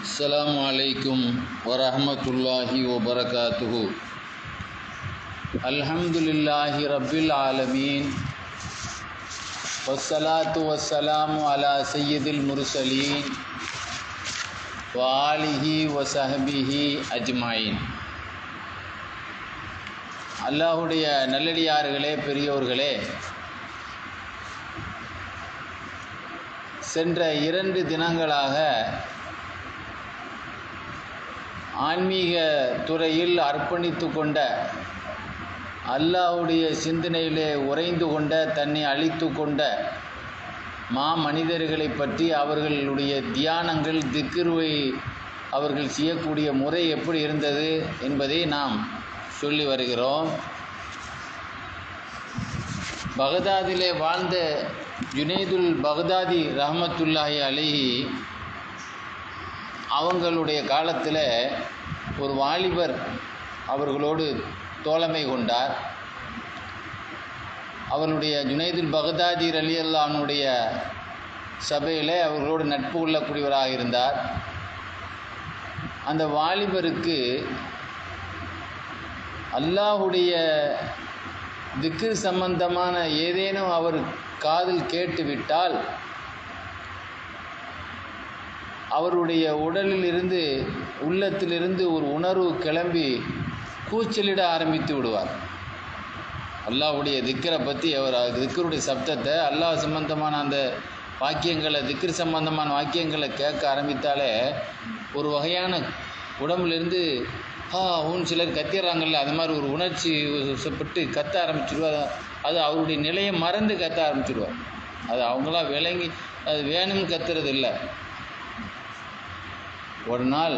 அஸ்ஸலாமு அலைக்கும் வரஹ்மத்துல்லாஹி வபரகாத்துஹு. அல்ஹம்துலில்லாஹி ரப்பில் ஆலமீன். வஸ்ஸலாத்து வஸ்ஸலாமு அலா சய்யிதில் முர்சலீன் வ ஆலிஹி வ ஸஹ்பிஹி அஜ்மாயின். அல்லாஹுடைய நல்லடியார்களே, பெரியோர்களே, சென்ற 2 தினங்களாக ஆன்மீக துறையில் அர்ப்பணித்து கொண்ட, அல்லாஹுடைய சிந்தனையிலே உறைந்து கொண்ட, தன்னை அழித்து கொண்ட மனிதர்களை பற்றி, அவர்களுடைய தியானங்கள், திக்ருவை அவர்கள் செய்யக்கூடிய முறை எப்படி இருந்தது என்பதை நாம் சொல்லி வருகிறோம். பகதாதிலே வாழ்ந்த ஜுனைதுல் பகதாதி ரஹ்மத்துல்லாஹி அலைஹி அவங்களுடைய காலத்தில் ஒரு வாலிபர் அவர்களோடு தோழமை கொண்டார். அவருடைய ஜுனைதுல் பகதாதி ரலியல்லாஹு அன்ஹுடைய சபையில் அவர்களோடு நட்பு கொள்ளக்கூடியவராக இருந்தார். அந்த வாலிபருக்கு அல்லாஹுடைய திக்ர் சம்பந்தமான ஏதேனும் அவர் காதில் கேட்டுவிட்டால் அவருடைய உடலில் இருந்து, உள்ளத்திலிருந்து ஒரு உணர்வு கிளம்பி கூச்சலிட ஆரம்பித்து விடுவார். அல்லாஹுடைய திக்ரை பற்றி, அவர் திக்ருடைய சப்தத்தை, அல்லாஹ் சம்பந்தமான அந்த வாக்கியங்களை, திக்ரு சம்பந்தமான வாக்கியங்களை கேட்க ஆரம்பித்தாலே ஒரு வகையான உடம்புலேருந்து சிலர் கத்திடுறாங்கல்ல, அது மாதிரி ஒரு உணர்ச்சி பட்டு கத்த ஆரம்பிச்சிடுவார். அது அவருடைய நிலையை மறந்து கத்த ஆரம்பிச்சிடுவார். அது அவங்களாம் விளங்கி அது வேணும்னு கத்துறது இல்லை. ஒரு நாள்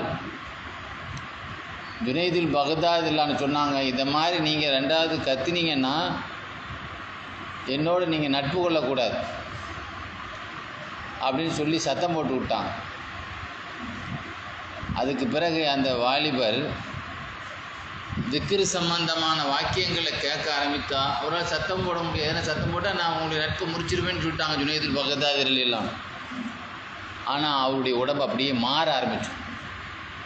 ஜுனைதுல் பகதாதில்லான்னு சொன்னாங்க, இதை மாதிரி நீங்கள் 2வது கத்தினீங்கன்னா என்னோடு நீங்கள் நட்பு கொள்ளக்கூடாது அப்படின்னு சொல்லி சத்தம் போட்டு விட்டாங்க. அதுக்கு பிறகு அந்த வாலிபர் திக்ரு சம்பந்தமான வாக்கியங்களை கேட்க ஆரம்பித்தா அவரால் சத்தம் போட முடியாது. ஏன்னா சத்தம் போட்டால் நான் உங்களுடைய நட்பை முறிச்சிருவேன்னு சொல்லிட்டாங்க ஜுனைதுல் பகதாதி எல்லாம். ஆனால் அவருடைய உடம்பு அப்படியே மாற ஆரம்பிச்சு,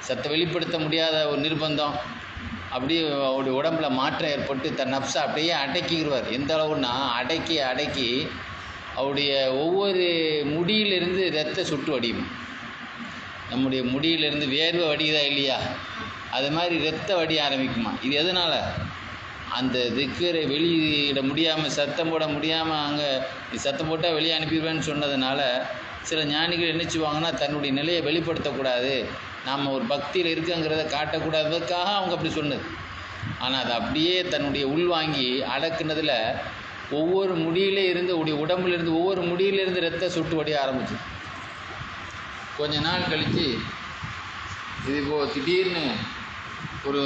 சத்தை வெளிப்படுத்த முடியாத ஒரு நிர்பந்தம், அப்படியே அவருடைய உடம்புல மாற்றம் ஏற்பட்டு தன் நப்சை அப்படியே அடக்கிடுவார். எந்த அளவுன்னா அடக்கி அவருடைய ஒவ்வொரு முடியிலிருந்து ரத்த சுட்டு வடியும். நம்முடைய முடியிலிருந்து வேர்வை வடியுதா இல்லையா, அது மாதிரி ரத்த வடிய ஆரம்பிக்குமா. இது எதனால்? அந்த திக்கரை வெளியிட முடியாமல், சத்தம் போட முடியாமல், அங்கே சத்தம் போட்டால் வெளியே அனுப்பிடுவேன்னு சொன்னதுனால சில ஞானிகள் நினச்சிவாங்கன்னா தன்னுடைய நிலையை வெளிப்படுத்தக்கூடாது, நாம் ஒரு பக்தியில் இருக்குங்கிறத காட்டக்கூடாதுக்காக அவங்க அப்படி சொன்னது. ஆனால் அது அப்படியே தன்னுடைய உள்வாங்கி அடக்குனதில் ஒவ்வொரு முடியிலே இருந்து, உடம்புலேருந்து ஒவ்வொரு முடியிலேருந்து ரத்த சுட்டு வடிய ஆரம்பிச்சு. கொஞ்ச நாள் கழித்து இது இப்போது திடீர்னு ஒரு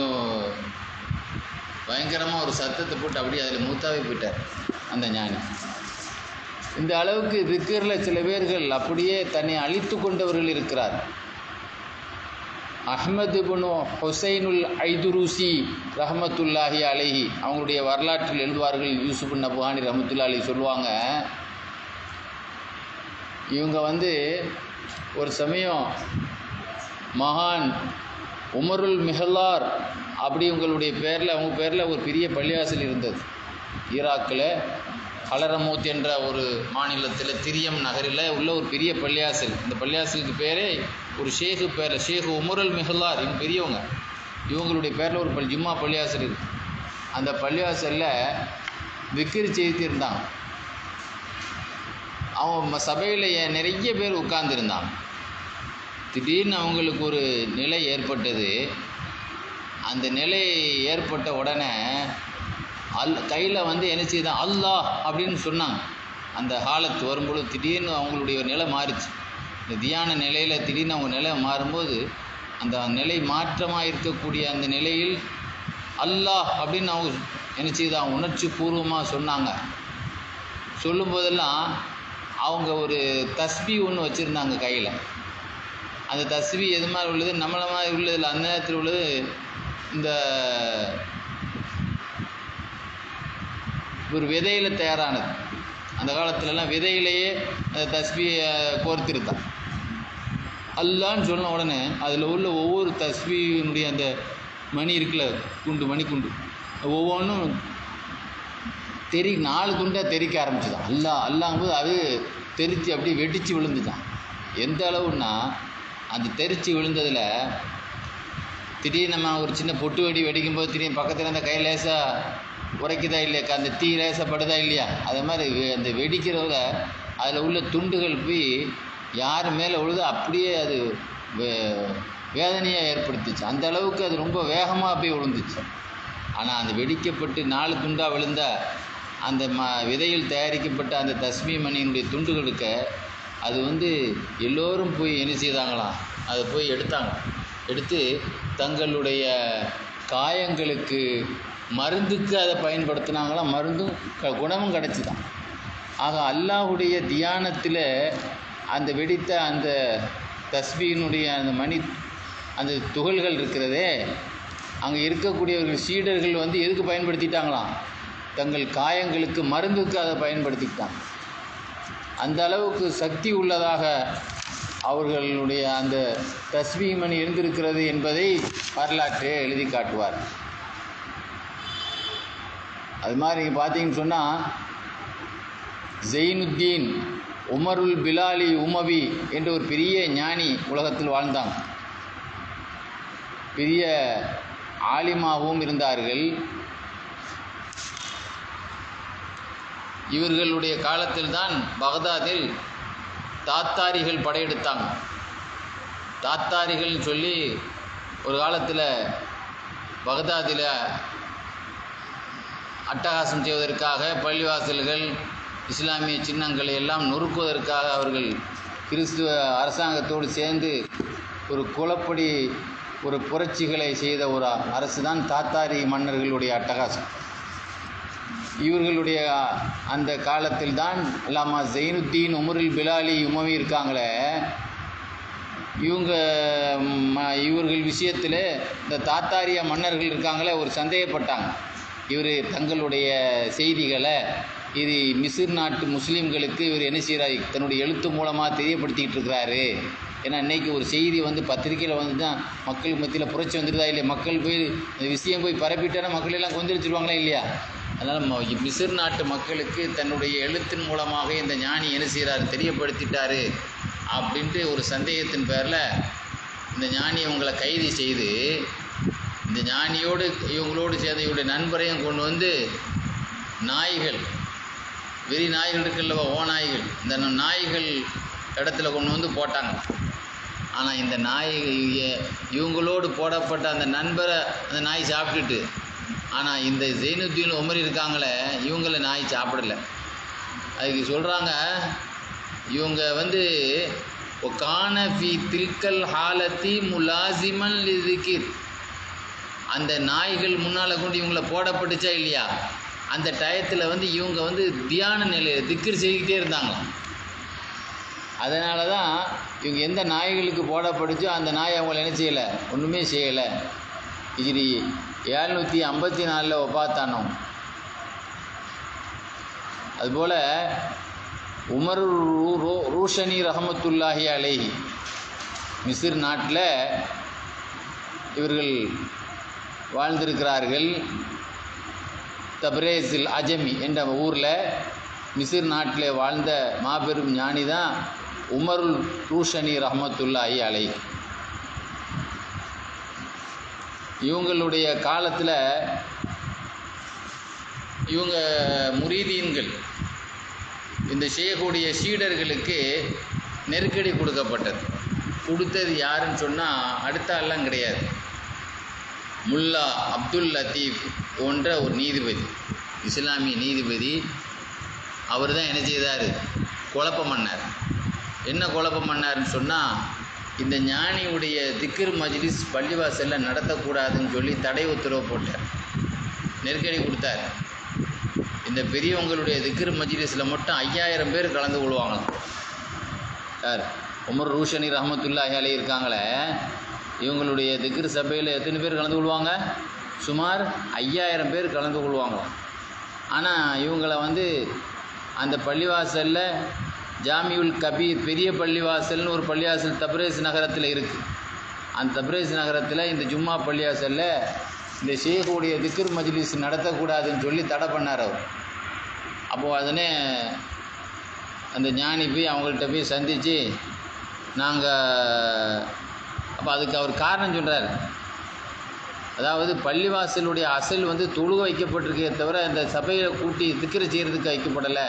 பயங்கரமாக ஒரு சத்தத்தை போட்டு அப்படியே அதில் மூத்தாவே போயிட்டார் அந்த ஞானி. இந்த அளவுக்கு திக்ரில் சில பேர்கள் அப்படியே தன்னை அழித்து கொண்டவர்கள் இருக்கிறார். அஹ்மது இப்னு ஹுசைனுல் ஐதுருசி ரஹ்மத்துல்லாஹி அலைஹி அவங்களுடைய வரலாற்றில் எழுதுவார்கள். யூசுப் நபுஹானி ரஹ்மத்துல்லாஹி அலைஹி சொல்லுவாங்க, இவங்க ஒரு சமயம் மகான் உமருல் மிஹலார் அப்படி உங்களுடைய பேரில், அவங்க பேரில் ஒரு பெரிய பள்ளிவாசல் இருந்தது. ஈராக்கில் ஹலரமூத் என்ற ஒரு மாநிலத்தில் திரியம் நகரில் உள்ள ஒரு பெரிய பள்ளிவாசல். இந்த பள்ளிவாசலுக்கு பேரே ஒரு ஷேகு பேர், ஷேகு உமருல் மிஹலார், இவங்க பெரியவங்க. இவங்களுடைய பேரில் ஒரு ஜும்மா பள்ளிவாசல் இருக்குது. அந்த பள்ளிவாசலில் திக்ர் செய்திருந்தாங்க. அவங்க சபையில் நிறைய பேர் உட்கார்ந்துருந்தாங்க. திடீர்னு அவங்களுக்கு ஒரு நிலை ஏற்பட்டது. அந்த நிலை ஏற்பட்ட உடனே கையில் என்ன செய்தான், அல்லாஹ் அப்படின்னு சொன்னாங்க. அந்த ஹாலத்து வரும்பொழுது திடீர்னு அவங்களுடைய நிலை மாறிச்சு. இந்த தியான நிலையில் திடீர்னு அவங்க நிலை மாறும்போது அந்த நிலை மாற்றமாக இருக்கக்கூடிய அந்த நிலையில் அல்லாஹ் அப்படின்னு அவங்க என்ன செய்தான், உணர்ச்சி பூர்வமாக சொன்னாங்க. சொல்லும்போதெல்லாம் அவங்க ஒரு தஸ்பி ஒன்று வச்சுருந்தாங்க கையில். அந்த தஸ்பி எது மாதிரி உள்ளது, நம்மளை மாதிரி உள்ளதில்லை. அந்த நேரத்தில் உள்ளது இந்த ஒரு விதையில் தயாரானது. அந்த காலத்துலலாம் விதையிலேயே அந்த தஸ்பியை கோர்த்திருந்தான். அல்லான்னு சொன்ன உடனே அதில் உள்ள ஒவ்வொரு தஸ்பீனுடைய அந்த மணி இருக்குல்ல, மணிக்குண்டு ஒவ்வொன்றும் 4 துண்டாக தெறிக்க ஆரம்பிச்சுதான். அல்லாங்கும்போது அது தெரித்து அப்படியே வெடித்து விழுந்துதான். எந்த அளவுன்னா அந்த தெரித்து விழுந்ததில் திடீர்னு நம்ம ஒரு சின்ன பொட்டு வெடிக்கும்போது திடீர்னு பக்கத்தில் அந்த கை லேசாக உரைக்குதா இல்லையா, அந்த தீ லேசாக படுதா இல்லையா, அது மாதிரி அந்த வெடிக்கிறவங்க அதில் உள்ள துண்டுகள் போய் யார் மேலே விழுதோ அப்படியே அது வேதனையாக ஏற்படுத்திச்சு. அந்த அளவுக்கு அது ரொம்ப வேகமாக போய் விழுந்துச்சு. ஆனால் அந்த வெடிக்கப்பட்டு 4 துண்டாக விழுந்த அந்த விதையில் தயாரிக்கப்பட்ட அந்த தஸ்மீ மணியினுடைய துண்டுகளுக்கு அது எல்லோரும் போய் என்ன செய்தாங்களாம், அதை போய் எடுத்து தங்களுடைய காயங்களுக்கு மருந்துக்கு அதை பயன்படுத்தினாங்களாம். மருந்தும் குணமும் கிடச்சிதான். ஆக அல்லாஹுடைய தியானத்தில் அந்த வெடித்த அந்த தஸ்பீனுடைய அந்த அந்த துகள்கள் இருக்கிறதே, அங்கே இருக்கக்கூடியவர்கள் சீடர்கள் எதுக்கு பயன்படுத்திட்டாங்களாம், தங்கள் காயங்களுக்கு மருந்துக்கு அதை பயன்படுத்திக்கிட்டாங்க. அந்த அளவுக்கு சக்தி உள்ளதாக அவர்களுடைய அந்த தஸ்பீ மணி இருந்திருக்கிறது என்பதை வரலாற்றே எழுதி காட்டுவார். அது மாதிரி நீங்கள் பார்த்தீங்கன்னு சொன்னால் ஜெயினுத்தீன் உமருல் பிலாலி உமவி என்ற ஒரு பெரிய ஞானி உலகத்தில் வாழ்ந்தாங்க. பெரிய ஆலிமாவும் இருந்தார்கள். இவர்களுடைய காலத்தில் தான் பகதாதில் தாத்தாரிகள் படையெடுத்தாங்க. தாத்தாரிகள் சொல்லி ஒரு காலத்தில் பகதாதில் அட்டகாசம் செய்வதற்காக பள்ளிவாசல்கள் இஸ்லாமிய சின்னங்களை எல்லாம் நொறுக்குவதற்காக அவர்கள் கிறிஸ்துவ அரசாங்கத்தோடு சேர்ந்து ஒரு குலப்படி ஒரு புரட்சிகளை செய்த ஒரு அரசு தான் தாத்தாரி மன்னர்களுடைய அட்டகாசம். இவர்களுடைய அந்த காலத்தில் தான் அல்லாமா ஜெயினுத்தீன் உமருல் பிலாலி உமவி இருக்காங்களே, இவர்கள் விஷயத்தில் இந்த தாத்தாரிய மன்னர்கள் இருக்காங்களே ஒரு சந்தேகப்பட்டாங்க. இவர் தங்களுடைய செய்திகளை இது மிஸ்ர் நாட்டு முஸ்லீம்களுக்கு இவர் என்ன செய்கிறார், தன்னுடைய எழுத்து மூலமாக தெரியப்படுத்திக்கிட்டு இருக்கிறாரு. ஏன்னா இன்றைக்கி ஒரு செய்தி பத்திரிக்கையில் தான் மக்கள் மத்தியில் புரட்சி வந்துடுதா இல்லையா, மக்கள் போய் இந்த விஷயம் போய் பரப்பிட்டானா மக்கள் எல்லாம் கொந்தளிச்சிருவாங்களா இல்லையா. அதனால் மிஸ்ர் நாட்டு மக்களுக்கு தன்னுடைய எழுத்தின் மூலமாக இந்த ஞானி என்ன செய்கிறார் தெரியப்படுத்திட்டாரு அப்படின்ட்டு ஒரு சந்தேகத்தின் பேரில் இந்த ஞானி இவங்களை கைது செய்து இந்த ஞானியோடு இவங்களோடு சேர்ந்த இவருடைய நண்பரையும் கொண்டு நாய்கள், வெறி நாய்கள் இருக்குல்லவா, நாய்கள், இந்த நாய்கள் இடத்துல கொண்டு போட்டாங்க. ஆனால் இந்த இவங்களோடு போடப்பட்ட அந்த நண்பரை அந்த நாய் சாப்பிட்டுட்டு, ஆனால் இந்த ஜெயினுத்தீன் உமர் இருக்காங்களே இவங்களை நாய் சாப்பிடலை. அதுக்கு சொல்கிறாங்க, இவங்க கானஃபி தில்கல் ஹாலத்தி முலாசிமன் லிதிகிர், அந்த நாய்கள் முன்னால் கொண்டு இவங்கள போடப்பட்டுச்சா இல்லையா, அந்த டயத்தில் இவங்க தியான நிலையில் திக்ர் செய்துக்கிட்டே இருந்தாங்களாம். அதனால தான் இவங்க எந்த நாய்களுக்கு போடப்பட்டுச்சோ அந்த நாய் அவங்கள என்ன செய்யலை, ஒன்றுமே செய்யலை. ஹிஜ்ரி 754 ஒபாத்தானோம். அதுபோல் உமர் ரூஷனி ரஹமத்துல்லாஹி அலைஹி மிஸ்ர் நாட்டில் இவர்கள் வாழ்ந்திருக்கிறார்கள். தப்ரேஸில் அஜமி என்ற ஊரில் மிஸ்ர் நாட்டில் வாழ்ந்த மாபெரும் ஞானி தான் உமருல் ரூஷனி ரஹமத்துல்லாஹி அலைஹி. இவங்களுடைய காலத்தில் இவங்க முரீதீன்கள் இந்த செய்யக்கூடிய சீடர்களுக்கு நெருக்கடி கொடுத்தது யாருன்னு சொன்னால் அடுத்த ஆள்லாம் கிடையாது, முல்லா அப்துல் லத்தீஃப் போன்ற ஒரு நீதிபதி, இஸ்லாமிய நீதிபதி. அவர் தான் என்ன செய்தார், குழப்பம் பண்ணார். என்ன குழப்பம் பண்ணார்னு சொன்னால், இந்த ஞானியுடைய திக்ர் மஜ்லிஸ் பள்ளிவாசலில் நடத்தக்கூடாதுன்னு சொல்லி தடை உத்தரவு போட்டார், நெருக்கடி கொடுத்தார். இந்த பெரியவங்களுடைய திக்ர் மஜ்லிஸில் மட்டும் 5000 பேர் கலந்து கொள்வாங்களாம். யார், உமர் ரூஷனி ரஹமத்துல்லாஹி அலைஹி இருக்காங்களே, இவங்களுடைய திக்ர் சபையில் எத்தனை பேர் கலந்து கொள்வாங்க, சுமார் 5000 பேர் கலந்து கொள்வாங்களாம். ஆனால் இவங்களை அந்த பள்ளிவாசலில் ஜாமியுல் கபீர் பெரிய பள்ளிவாசல்னு ஒரு பள்ளிவாசல் தப்ரேஸ் நகரத்தில் இருக்குது. அந்த தப்ரேஸ் நகரத்தில் இந்த ஜும்மா பள்ளிவாசலில் இந்த ஷேகுடைய திக்ர் மஜ்லிஸ் நடத்தக்கூடாதுன்னு சொல்லி தடை பண்ணார் அவர். அப்போது அதனே அந்த ஞானி போய் அவங்கள்ட்ட போய் சந்தித்து நாங்கள் அப்போ அதுக்கு அவர் காரணம் சொல்கிறார். அதாவது பள்ளிவாசலுடைய அசல் வந்து தொழுக வைக்கப்பட்டிருக்கே தவிர இந்த சபையை கூட்டி திக்ர் செய்கிறதுக்கு வைக்கப்படலை.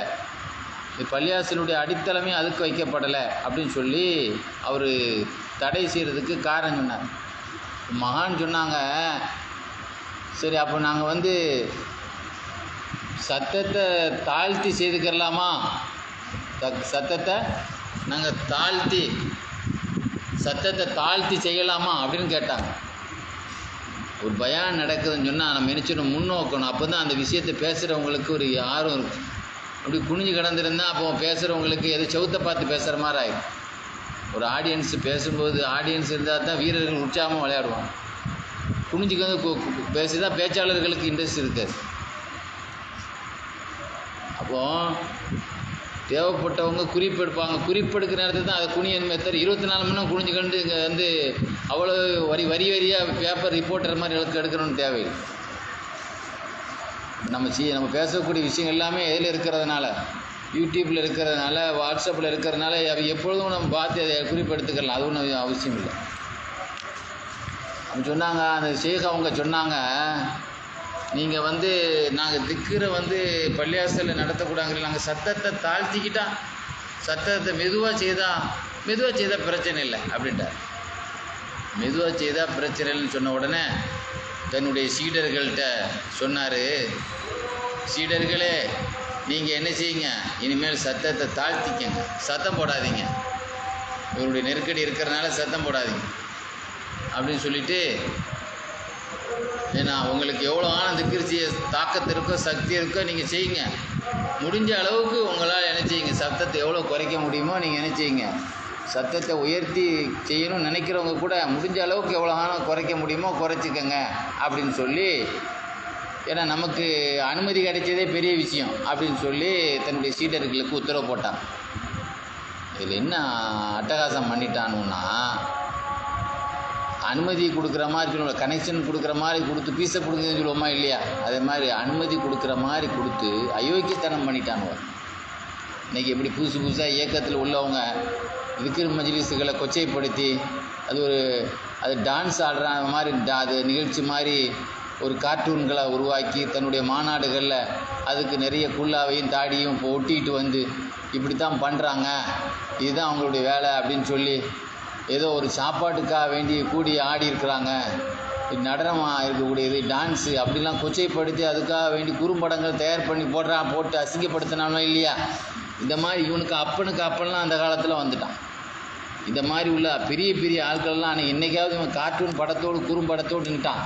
பள்ளிவாசலுடைய அடித்தளமே அதுக்கு வைக்கப்படலை அப்படின்னு சொல்லி அவர் தடை செய்கிறதுக்கு காரணம் சொன்னார். மகான் சொன்னாங்க, சரி அப்போ நாங்கள் வந்து சத்தத்தை தாழ்த்தி செய்துக்கிறலாமா? சத்தத்தை நாங்கள் சத்தத்தை தாழ்த்தி செய்யலாமா அப்படின்னு கேட்டாங்க. ஒரு பயான் நடக்குதுன்னு சொன்னால் நம்ம நினச்சிடும் முன்னோக்கணும். அப்போ தான் அந்த விஷயத்தை பேசுகிறவங்களுக்கு ஒரு ஆர்வம் இருக்கும். அப்படி குனிஞ்சு கிடந்திருந்தால் அப்போ பேசுகிறவங்களுக்கு எது செவுத்தை பார்த்து பேசுகிற மாதிரி ஆகிடும். ஒரு ஆடியன்ஸ் பேசும்போது ஆடியன்ஸ் இருந்தால் தான் வீரர்கள் உற்சாகமாக விளையாடுவாங்க. குனிஞ்சுக்கு பேசிதான் பேச்சாளர்களுக்கு இன்ட்ரெஸ்ட் இருக்காது. அப்போது தேவைப்பட்டவங்க குறிப்பெடுப்பாங்க. குறிப்பெடுக்கிற நேரத்தில் தான் அதை குனியன் மெத்தர் 24 மணி நேரம் குனிஞ்சுக்கண்டு இங்கே வந்து அவ்வளோ வரியாக பேப்பர் ரிப்போர்ட்டர் மாதிரி எடுக்கணும்னு தேவையில்லை. நம்ம பேசக்கூடிய விஷயம் எல்லாமே எதில் இருக்கிறதுனால, யூடியூப்பில் இருக்கிறதுனால, வாட்ஸ்அப்பில் இருக்கிறதுனால எப்பொழுதும் நம்ம பார்த்து அதை குறிப்பெடுத்துக்கலாம். அது ஒன்றும் அவசியம் இல்லை. அவங்க சொன்னாங்க, அந்த ஷேக் அவங்க சொன்னாங்க, நீங்கள் வந்து நாங்கள் திக்கரை வந்து பள்ளியாசலில் நடத்தக்கூடாது, நாங்கள் சத்தத்தை தாழ்த்திக்கிட்டா, சத்தத்தை மெதுவாக செய்தால் பிரச்சனை இல்லை அப்படின்ட்டார். மெதுவாக செய்தால் பிரச்சனை இல்லைன்னு சொன்ன உடனே தன்னுடைய சீடர்கள்ட்ட சொன்னார், சீடர்களே நீங்கள் என்ன செய்யுங்க, இனிமேல் சத்தத்தை தாழ்த்திக்கங்க, சத்தம் போடாதீங்க, இவருடைய நெருக்கடி இருக்கிறதுனால சத்தம் போடாதீங்க அப்படின்னு சொல்லிவிட்டு, ஏன்னா உங்களுக்கு எவ்வளோ திக்ர் தாக்கத்து இருக்கோ சக்தி இருக்கோ நீங்கள் செய்யுங்க, முடிஞ்ச அளவுக்கு உங்களால் என்ன செய்யுங்க, சத்தத்தை எவ்வளோ குறைக்க முடியுமோ நீங்கள் என்ன செய்யுங்க, சத்தத்தை உயர்த்தி செய்யணும்னு நினைக்கிறவங்க கூட முடிஞ்ச அளவுக்கு எவ்வளோ குறைக்க முடியுமோ குறைச்சிக்கங்க அப்படின்னு சொல்லி, ஏன்னா நமக்கு அனுமதி கிடைச்சதே பெரிய விஷயம் அப்படின்னு சொல்லி தன்னுடைய சீடர்களுக்கு உத்தரவு போட்டான். இதில் என்ன அட்டகாசம் பண்ணிட்டானுன்னா, அனுமதி கொடுக்குற மாதிரி சொல்லுவோம், கனெக்ஷன் கொடுக்குற மாதிரி கொடுத்து பீஸை கொடுங்கன்னு சொல்லுவோமா இல்லையா, அதே மாதிரி அனுமதி கொடுக்குற மாதிரி கொடுத்து அயோக்கியத்தனம் பண்ணிட்டானுவ. இன்றைக்கி எப்படி புதுசாக இயக்கத்தில் உள்ளவங்க திக்ர் மஜ்லிஸுகளை கொச்சைப்படுத்தி அது டான்ஸ் ஆடுற மாதிரி அது நிகழ்ச்சி மாதிரி ஒரு கார்ட்டூன்களை உருவாக்கி தன்னுடைய மாநாடுகளில் அதுக்கு நிறைய குல்லாவையும் தாடியும் ஒட்டிகிட்டு வந்து இப்படி தான் பண்ணுறாங்க, இதுதான் அவங்களுடைய வேலை அப்படின்னு சொல்லி ஏதோ ஒரு சாப்பாட்டுக்காக வேண்டி கூடி ஆடி இருக்கிறாங்க, நடனமாக இருக்கக்கூடியது டான்ஸு அப்படிலாம் கொச்சைப்படுத்தி அதுக்காக வேண்டி குறும்படங்கள் தயார் பண்ணி போட்டு அசிங்கப்படுத்தினாலும் இல்லையா, இந்த மாதிரி இவனுக்கு அப்பன்லாம் அந்த காலத்தில் வந்துட்டான். இந்த மாதிரி உள்ள பெரிய பெரிய ஆட்கள்லாம் அன்றைக்கி என்றைக்காவது இவன் கார்ட்டூன் படத்தோடு குறும்படத்தோடு நின்ட்டான்.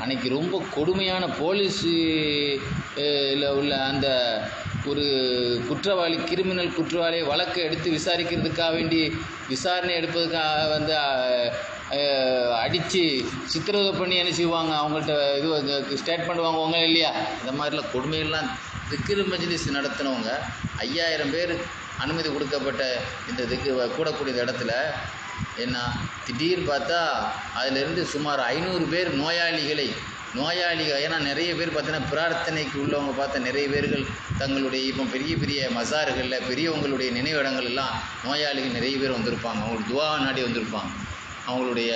அன்றைக்கி ரொம்ப கொடுமையான போலீஸு உள்ள அந்த ஒரு குற்றவாளி, கிரிமினல் குற்றவாளியை வழக்கை எடுத்து விசாரிக்கிறதுக்காக வேண்டி விசாரணை எடுப்பதுக்காக வந்து அடித்து சித்திரவதை பண்ணி என்ன செய்வாங்க, அவங்கள்ட்ட இது ஸ்டேட்மெண்ட் வாங்குவாங்க இல்லையா, இந்த மாதிரிலாம் கொடுமையெல்லாம் திக்ர் மஜ்லிஸ் நடத்தினவங்க 5000 பேர் அனுமதி கொடுக்கப்பட்ட இந்த கூடக்கூடிய இடத்துல என்ன திடீர்னு பார்த்தா அதிலிருந்து சுமார் 500 பேர் நோயாளிகள், ஏன்னா நிறைய பேர் பார்த்தீங்கன்னா பிரார்த்தனைக்கு உள்ளவங்க பார்த்தா நிறைய பேர்கள் தங்களுடைய இப்போ பெரிய பெரிய மசாறுகளில் பெரியவங்களுடைய நினைவிடங்கள் எல்லாம் நோயாளிகள் நிறைய பேர் வந்திருப்பாங்க, அவங்களுக்கு துவா நாடி வந்திருப்பாங்க, அவங்களுடைய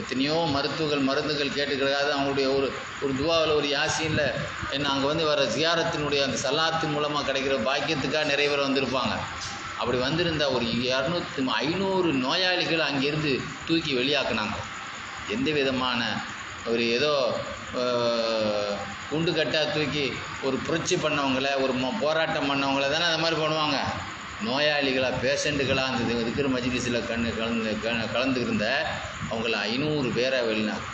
எத்தனையோ மருந்துகள் கேட்டுக்கிறதாவது அவங்களுடைய ஒரு துவாவில் ஒரு யாசினில் என்ன அங்கே வந்து வர ஜியாரத்தினுடைய அந்த சலாத்தின் மூலமாக கிடைக்கிற பாக்கியத்துக்காக நிறைய பேர் வந்திருப்பாங்க. அப்படி வந்திருந்தால் ஒரு 500 நோயாளிகள் அங்கேருந்து தூக்கி வெளியாக்குனாங்க. எந்த விதமான ஒரு ஏதோ குண்டு கட்டாக தூக்கி ஒரு புரட்சி பண்ணவங்கள, ஒரு போராட்டம் பண்ணவங்கள தானே அந்த மாதிரி பண்ணுவாங்க. நோயாளிகளாக பேஷண்ட்டுகளாக அந்த திக்ர் மஜ்லிஸில் கலந்துருந்த அவங்கள 500 பேரை வெளினாங்க.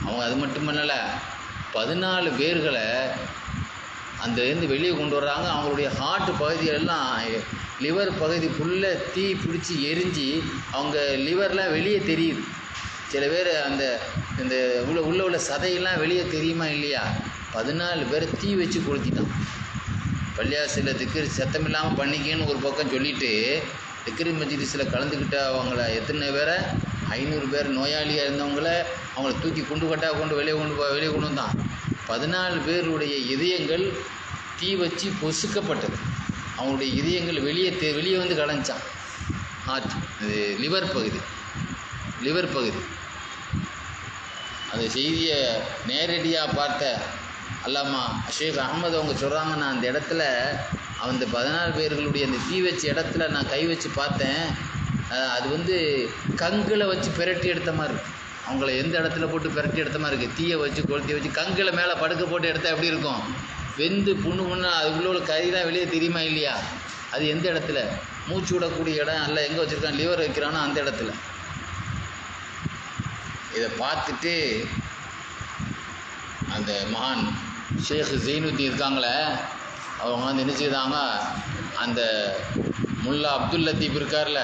அவங்க அது மட்டும் பண்ணலை, 14 பேர்களை அந்த இருந்து வெளியே கொண்டு வர்றாங்க. அவங்களுடைய ஹார்ட் பகுதியெல்லாம் லிவர் பகுதி ஃபுல்லாக தீ பிடிச்சி எரிஞ்சு அவங்க லிவர்லாம் வெளியே தெரியுது. சில பேர் அந்த இந்த உள்ள சதையெல்லாம் வெளியே தெரியுமா இல்லையா, 14 பேரை தீ வச்சு கொளுத்திட்டான். பள்ளியாசில் திக்ரு சத்தம் இல்லாமல் பண்ணிக்கன்னு ஒரு பக்கம் சொல்லிவிட்டு திக்ரு மஜ்லிஸில் கலந்துக்கிட்ட அவங்கள எத்தனை பேரை 500 பேர் நோயாளியாக இருந்தவங்கள அவங்கள தூக்கி கொண்டு வெளியே கொண்டு வந்தான். 14 பேருடைய இதயங்கள் தீ வச்சு பொசுக்கப்பட்டது. அவங்களுடைய இதயங்கள் வெளியே வந்து கலைஞ்சான். ஹார்ட், அது லிவர் பகுதி. அந்த செய்தியை நேரடியாக பார்த்த அல்லாமா ஷேக் அகமது அவங்க சொல்கிறாங்க, நான் அந்த இடத்துல அந்த 14 பேர்களுடைய அந்த தீ வச்ச இடத்துல நான் கை வச்சு பார்த்தேன். அது வந்து கங்கில் வச்சு பிரட்டி எடுத்த மாதிரி இருக்குது. அவங்கள எந்த இடத்துல போட்டு பிரட்டி எடுத்த மாதிரி இருக்குது. தீயை வச்சு கொளுத்தி வச்சு கங்கில் மேலே படுக்க போட்டு எடுத்தால் எப்படி இருக்கும்? வெந்து புண்ணு அதுக்குள்ள கறிலாம் வெளியே தெரியுமா இல்லையா? அது எந்த இடத்துல மூச்சு விடக்கூடிய இடம் அல்ல, எங்கே வச்சுருக்கான் லிவர் வைக்கிறானோ அந்த இடத்துல. இதை பார்த்துட்டு அந்த மகான் ஷேக் ஜெயினுத்தீன் இருக்காங்களே, அவங்க வந்து என்ன செய்தாங்க, அந்த முல்லா அப்துல் லத்தீப் இருக்கார்ல,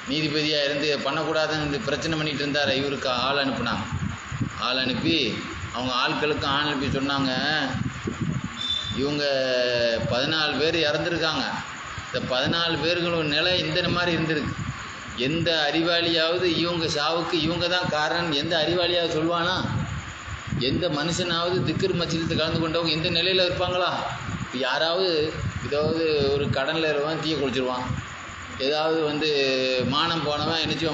நீதிபதியாக இருந்து பண்ணக்கூடாதுன்னு பிரச்சனை பண்ணிகிட்டு இருந்தார். இவருக்கு ஆள் அனுப்புனாங்க. ஆள் அனுப்பி அவங்க ஆட்களுக்கும் ஆள் அனுப்பி சொன்னாங்க, இவங்க 14 பேர் இறந்துருக்காங்க. இந்த 14 பேர்களும் நிலை இந்த மாதிரி இருந்திருக்கு. எந்த அறிவாளியாவது இவங்க சாவுக்கு இவங்க தான் காரணம் எந்த அறிவாளியாவது சொல்லுவானா? எந்த மனுஷனாவது திக்ர் மஜ்லிஸில் கலந்து கொண்டவங்க எந்த நிலையில் இருப்பாங்களா? இப்போ யாராவது ஏதாவது ஒரு கடனில் இருவான் தீயை குளிச்சிருவான், ஏதாவது வந்து மானம் போனவன் என்னச்சு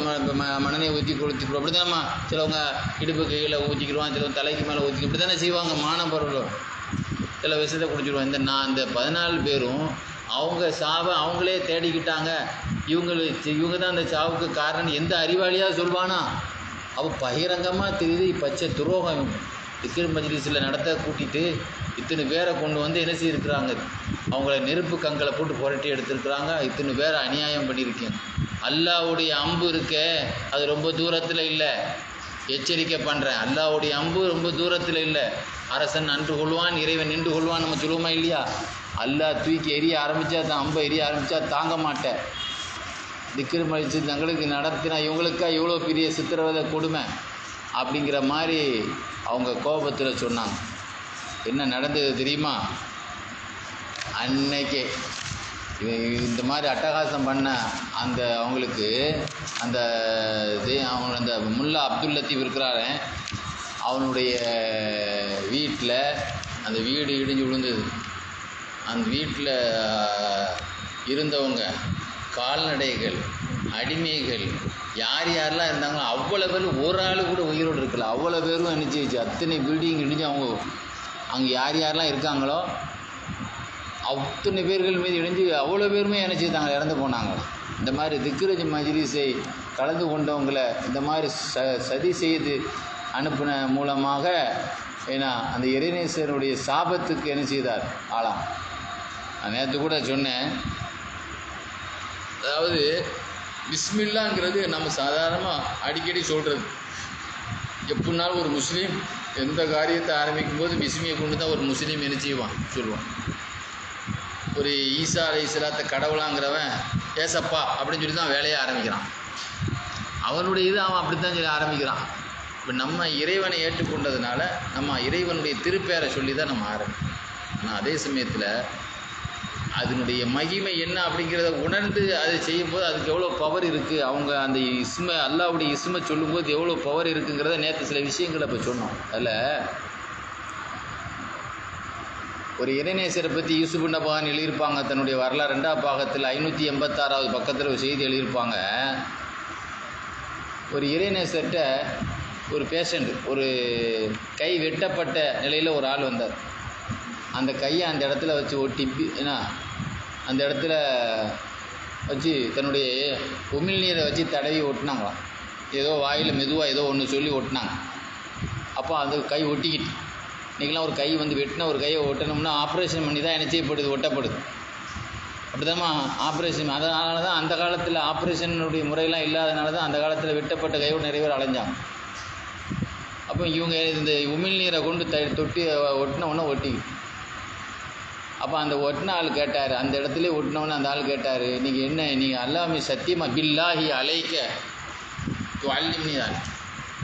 மண்ணெண்ணெய் ஊற்றி குளிச்சுக்கிறோம். அப்படி தானேம்மா சிலவங்க இடுப்பு கையில் ஊற்றிக்கிடுவான், சிலவங்க தலைக்கு மேலே ஊற்றிக்க, இப்படி தானே செய்வாங்க. மானம் பொருளும் சில விஷயத்தை குடிச்சிடுவான். இந்த 14 பேரும் அவங்க சாவை அவங்களே தேடிக்கிட்டாங்க. இவங்க தான் அந்த சாவுக்கு காரணம் எந்த அறிவாளியாக சொல்வானா? அவள் பகிரங்கமாக தெரியுது. பச்சை துரோகம் திக்ர் மஜ்லிஸில் நடத்த கூட்டிகிட்டு இத்தனை பேரை கொண்டு வந்து என்ன செய்திருக்கிறாங்க, அவங்கள நெருப்பு கங்களை போட்டு புரட்டி எடுத்துருக்குறாங்க. இத்தனை பேரை அநியாயம் பண்ணியிருக்கேன். அல்லாஹ்வுடைய அம்பு இருக்கே அது ரொம்ப தூரத்தில் இல்லை, எச்சரிக்கை பண்ணுறேன். அல்லாஹ்வுடைய அம்பு ரொம்ப தூரத்தில் இல்லை. அரசன் அன்று கொள்வான், இறைவன் நின்று கொள்வான் நம்ம சொல்லுவோமா இல்லையா? அல்லாஹ் தூக்கி எரிய ஆரம்பித்தா தான் அம்பை எரிய ஆரம்பித்தா தாங்க மாட்டேன். திக்ர் மஜ்லிஸ் தங்களுக்கு நடத்தினா இவங்களுக்கா இவ்வளோ பெரிய சித்திரவதை கொடுமை அப்படிங்கிற மாதிரி அவங்க கோபத்தில் சொன்னாங்க. என்ன நடந்தது தெரியுமா? அன்னைக்கே இந்த மாதிரி அட்டகாசம் பண்ண அவங்களுக்கு அந்த முல்லா அப்துல் லத்தீப் இருக்கிறாரு, அவனுடைய வீட்டில் அந்த வீடு இடிஞ்சு விழுந்தது. அந்த வீட்டில் இருந்தவங்க கால்நடைகள், அடிமைகள், யாரெல்லாம் இருந்தாங்களோ அவ்வளோ பேர் ஒரு ஆள் கூட உயிரோடு இருக்கல. அவ்வளோ பேரும் நினச்சிச்சு அத்தனை பில்டிங் இடிஞ்சு அவங்க அங்கே யாரெல்லாம் இருக்காங்களோ அத்தனை பேர்கள் மீது இடிஞ்சு அவ்வளோ பேருமே நினச்சிட்டாங்க, இறந்து போனாங்க. இந்த மாதிரி திக்ர் மஜ்லிஸை கலந்து கொண்டவங்களை இந்த மாதிரி சதி செய்து அனுப்பின மூலமாக ஏன்னா அந்த இறைநேசருடைய சாபத்துக்கு என்ன செய்தார் ஆளாம். நான் நேற்று கூட சொன்னேன், அதாவது பிஸ்மில்லாங்கிறது நம்ம சாதாரணமாக அடிக்கடி சொல்கிறது. எப்படினாலும் ஒரு முஸ்லீம் எந்த காரியத்தை ஆரம்பிக்கும் போது பிஸ்மியை கொண்டு தான் ஒரு முஸ்லீம் என்ன செய்வான் சொல்லுவான். ஒரு ஈசா அலைஹிஸ்ஸலாத்தை கடவுளாங்கிறவன் ஏசப்பா அப்படின்னு சொல்லி தான் வேலையை ஆரம்பிக்கிறான். அவனுடைய இது அவன் அப்படி தான் சொல்லி ஆரம்பிக்கிறான். இப்போ நம்ம இறைவனை ஏற்றுக்கொண்டதுனால நம்ம இறைவனுடைய திருப்பேரை சொல்லி தான் நம்ம ஆரம்பிக்கிறோம். ஆனால் அதே சமயத்தில் அதனுடைய மகிமை என்ன அப்படிங்கிறத உணர்ந்து அதை செய்யும்போது அதுக்கு எவ்வளோ பவர் இருக்குது. அவங்க அந்த அல்லாஹ்வுடைய இஸ்மை சொல்லும்போது எவ்வளோ பவர் இருக்குங்கிறத நேற்று சில விஷயங்களை இப்போ சொன்னோம். அதில் ஒரு இறைநேசரை பற்றி யூசுப் நபகான் எழுதியிருப்பாங்க தன்னுடைய வரலாறு 2ஆம் பாகத்தில் 586வது பக்கத்தில் ஒரு செய்தி எழுதியிருப்பாங்க. ஒரு இறைநேசர்கிட்ட ஒரு பேஷண்ட், ஒரு கை வெட்டப்பட்ட நிலையில் ஒரு ஆள் வந்தார். அந்த கையை அந்த இடத்துல வச்சு ஒட்டி அந்த இடத்துல வச்சு தன்னுடைய உமிழ்நீரை வச்சு தடவி ஒட்டினாங்களாம். ஏதோ வாயில் மெதுவாக ஏதோ ஒன்று சொல்லி ஒட்டினாங்க. அப்போ அந்த கை ஒட்டிக்கிட்டு இன்றைக்கெலாம் ஒரு கை வந்து வெட்டின ஒரு கையை ஒட்டணும்னா ஆப்ரேஷன் பண்ணி தான் என்ன செய்யப்படுது, ஒட்டப்படுது. அப்படி தான்மா ஆப்ரேஷன். அதனால தான் அந்த காலத்தில் ஆப்ரேஷனுடைய முறையெல்லாம் இல்லாதனால தான் அந்த காலத்தில் வெட்டப்பட்ட கையோடு நிறைய பேர் அலைஞ்சாங்க. அப்போ இவங்க இந்த உமிழ்நீரை கொண்டு தொட்டி ஒட்டின உடனே ஒட்டிக்கிட்டு அப்போ அந்த ஒட்டின ஆள் கேட்டார், அந்த இடத்துல ஒட்டினவொன்னே அந்த ஆள் கேட்டார், நீங்கள் என்ன நீங்கள் அல்லாமே சத்தியமாக பில்லாஹி அலைக்க அல்லிம்னி தான்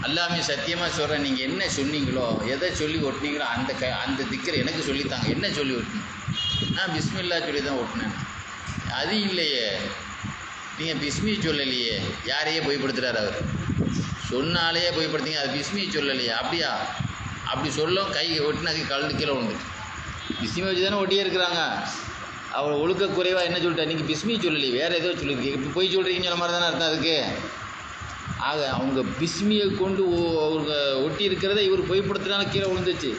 அல்லாமே சத்தியமாக சொல்கிறேன், நீங்கள் என்ன சொன்னீங்களோ எதை சொல்லி ஒட்டினீங்களோ அந்த திக்கரை எனக்கு சொல்லித்தாங்க, என்ன சொல்லி ஒட்டினீங்க? நான் பிஸ்மில்லா சொல்லி தான் ஓட்டினேன். அது இல்லையே, நீங்கள் பிஸ்மி சொல்லலையே, யாரையே பொய்ப்படுத்துகிறார் அவர். சொன்னாலேயே பொய்ப்படுத்திங்க, அது பிஸ்மி சொல்லலையே. அப்படியா? அப்படி சொல்லும் கை ஒட்டினது கலந்து கீழே விழுந்துட்டு. பிஸ்மி வச்சு தானே ஒட்டியே இருக்கிறாங்க. அவள் ஒழுக்க குறைவாக என்ன சொல்லிட்டா, நீங்கள் பிஸ்மி சொல்லலையே, வேறு ஏதோ சொல்லியிருக்கீங்க, இப்போ பொய் சொல்கிறீங்கன்னு சொல்ல மாதிரி தானே அர்த்தம் அதுக்கு. ஆக அவங்க பிஸ்மியை கொண்டு அவங்க ஒட்டி இருக்கிறத இவர் பொய்ப்படுத்தினால கீழே விழுந்துச்சு.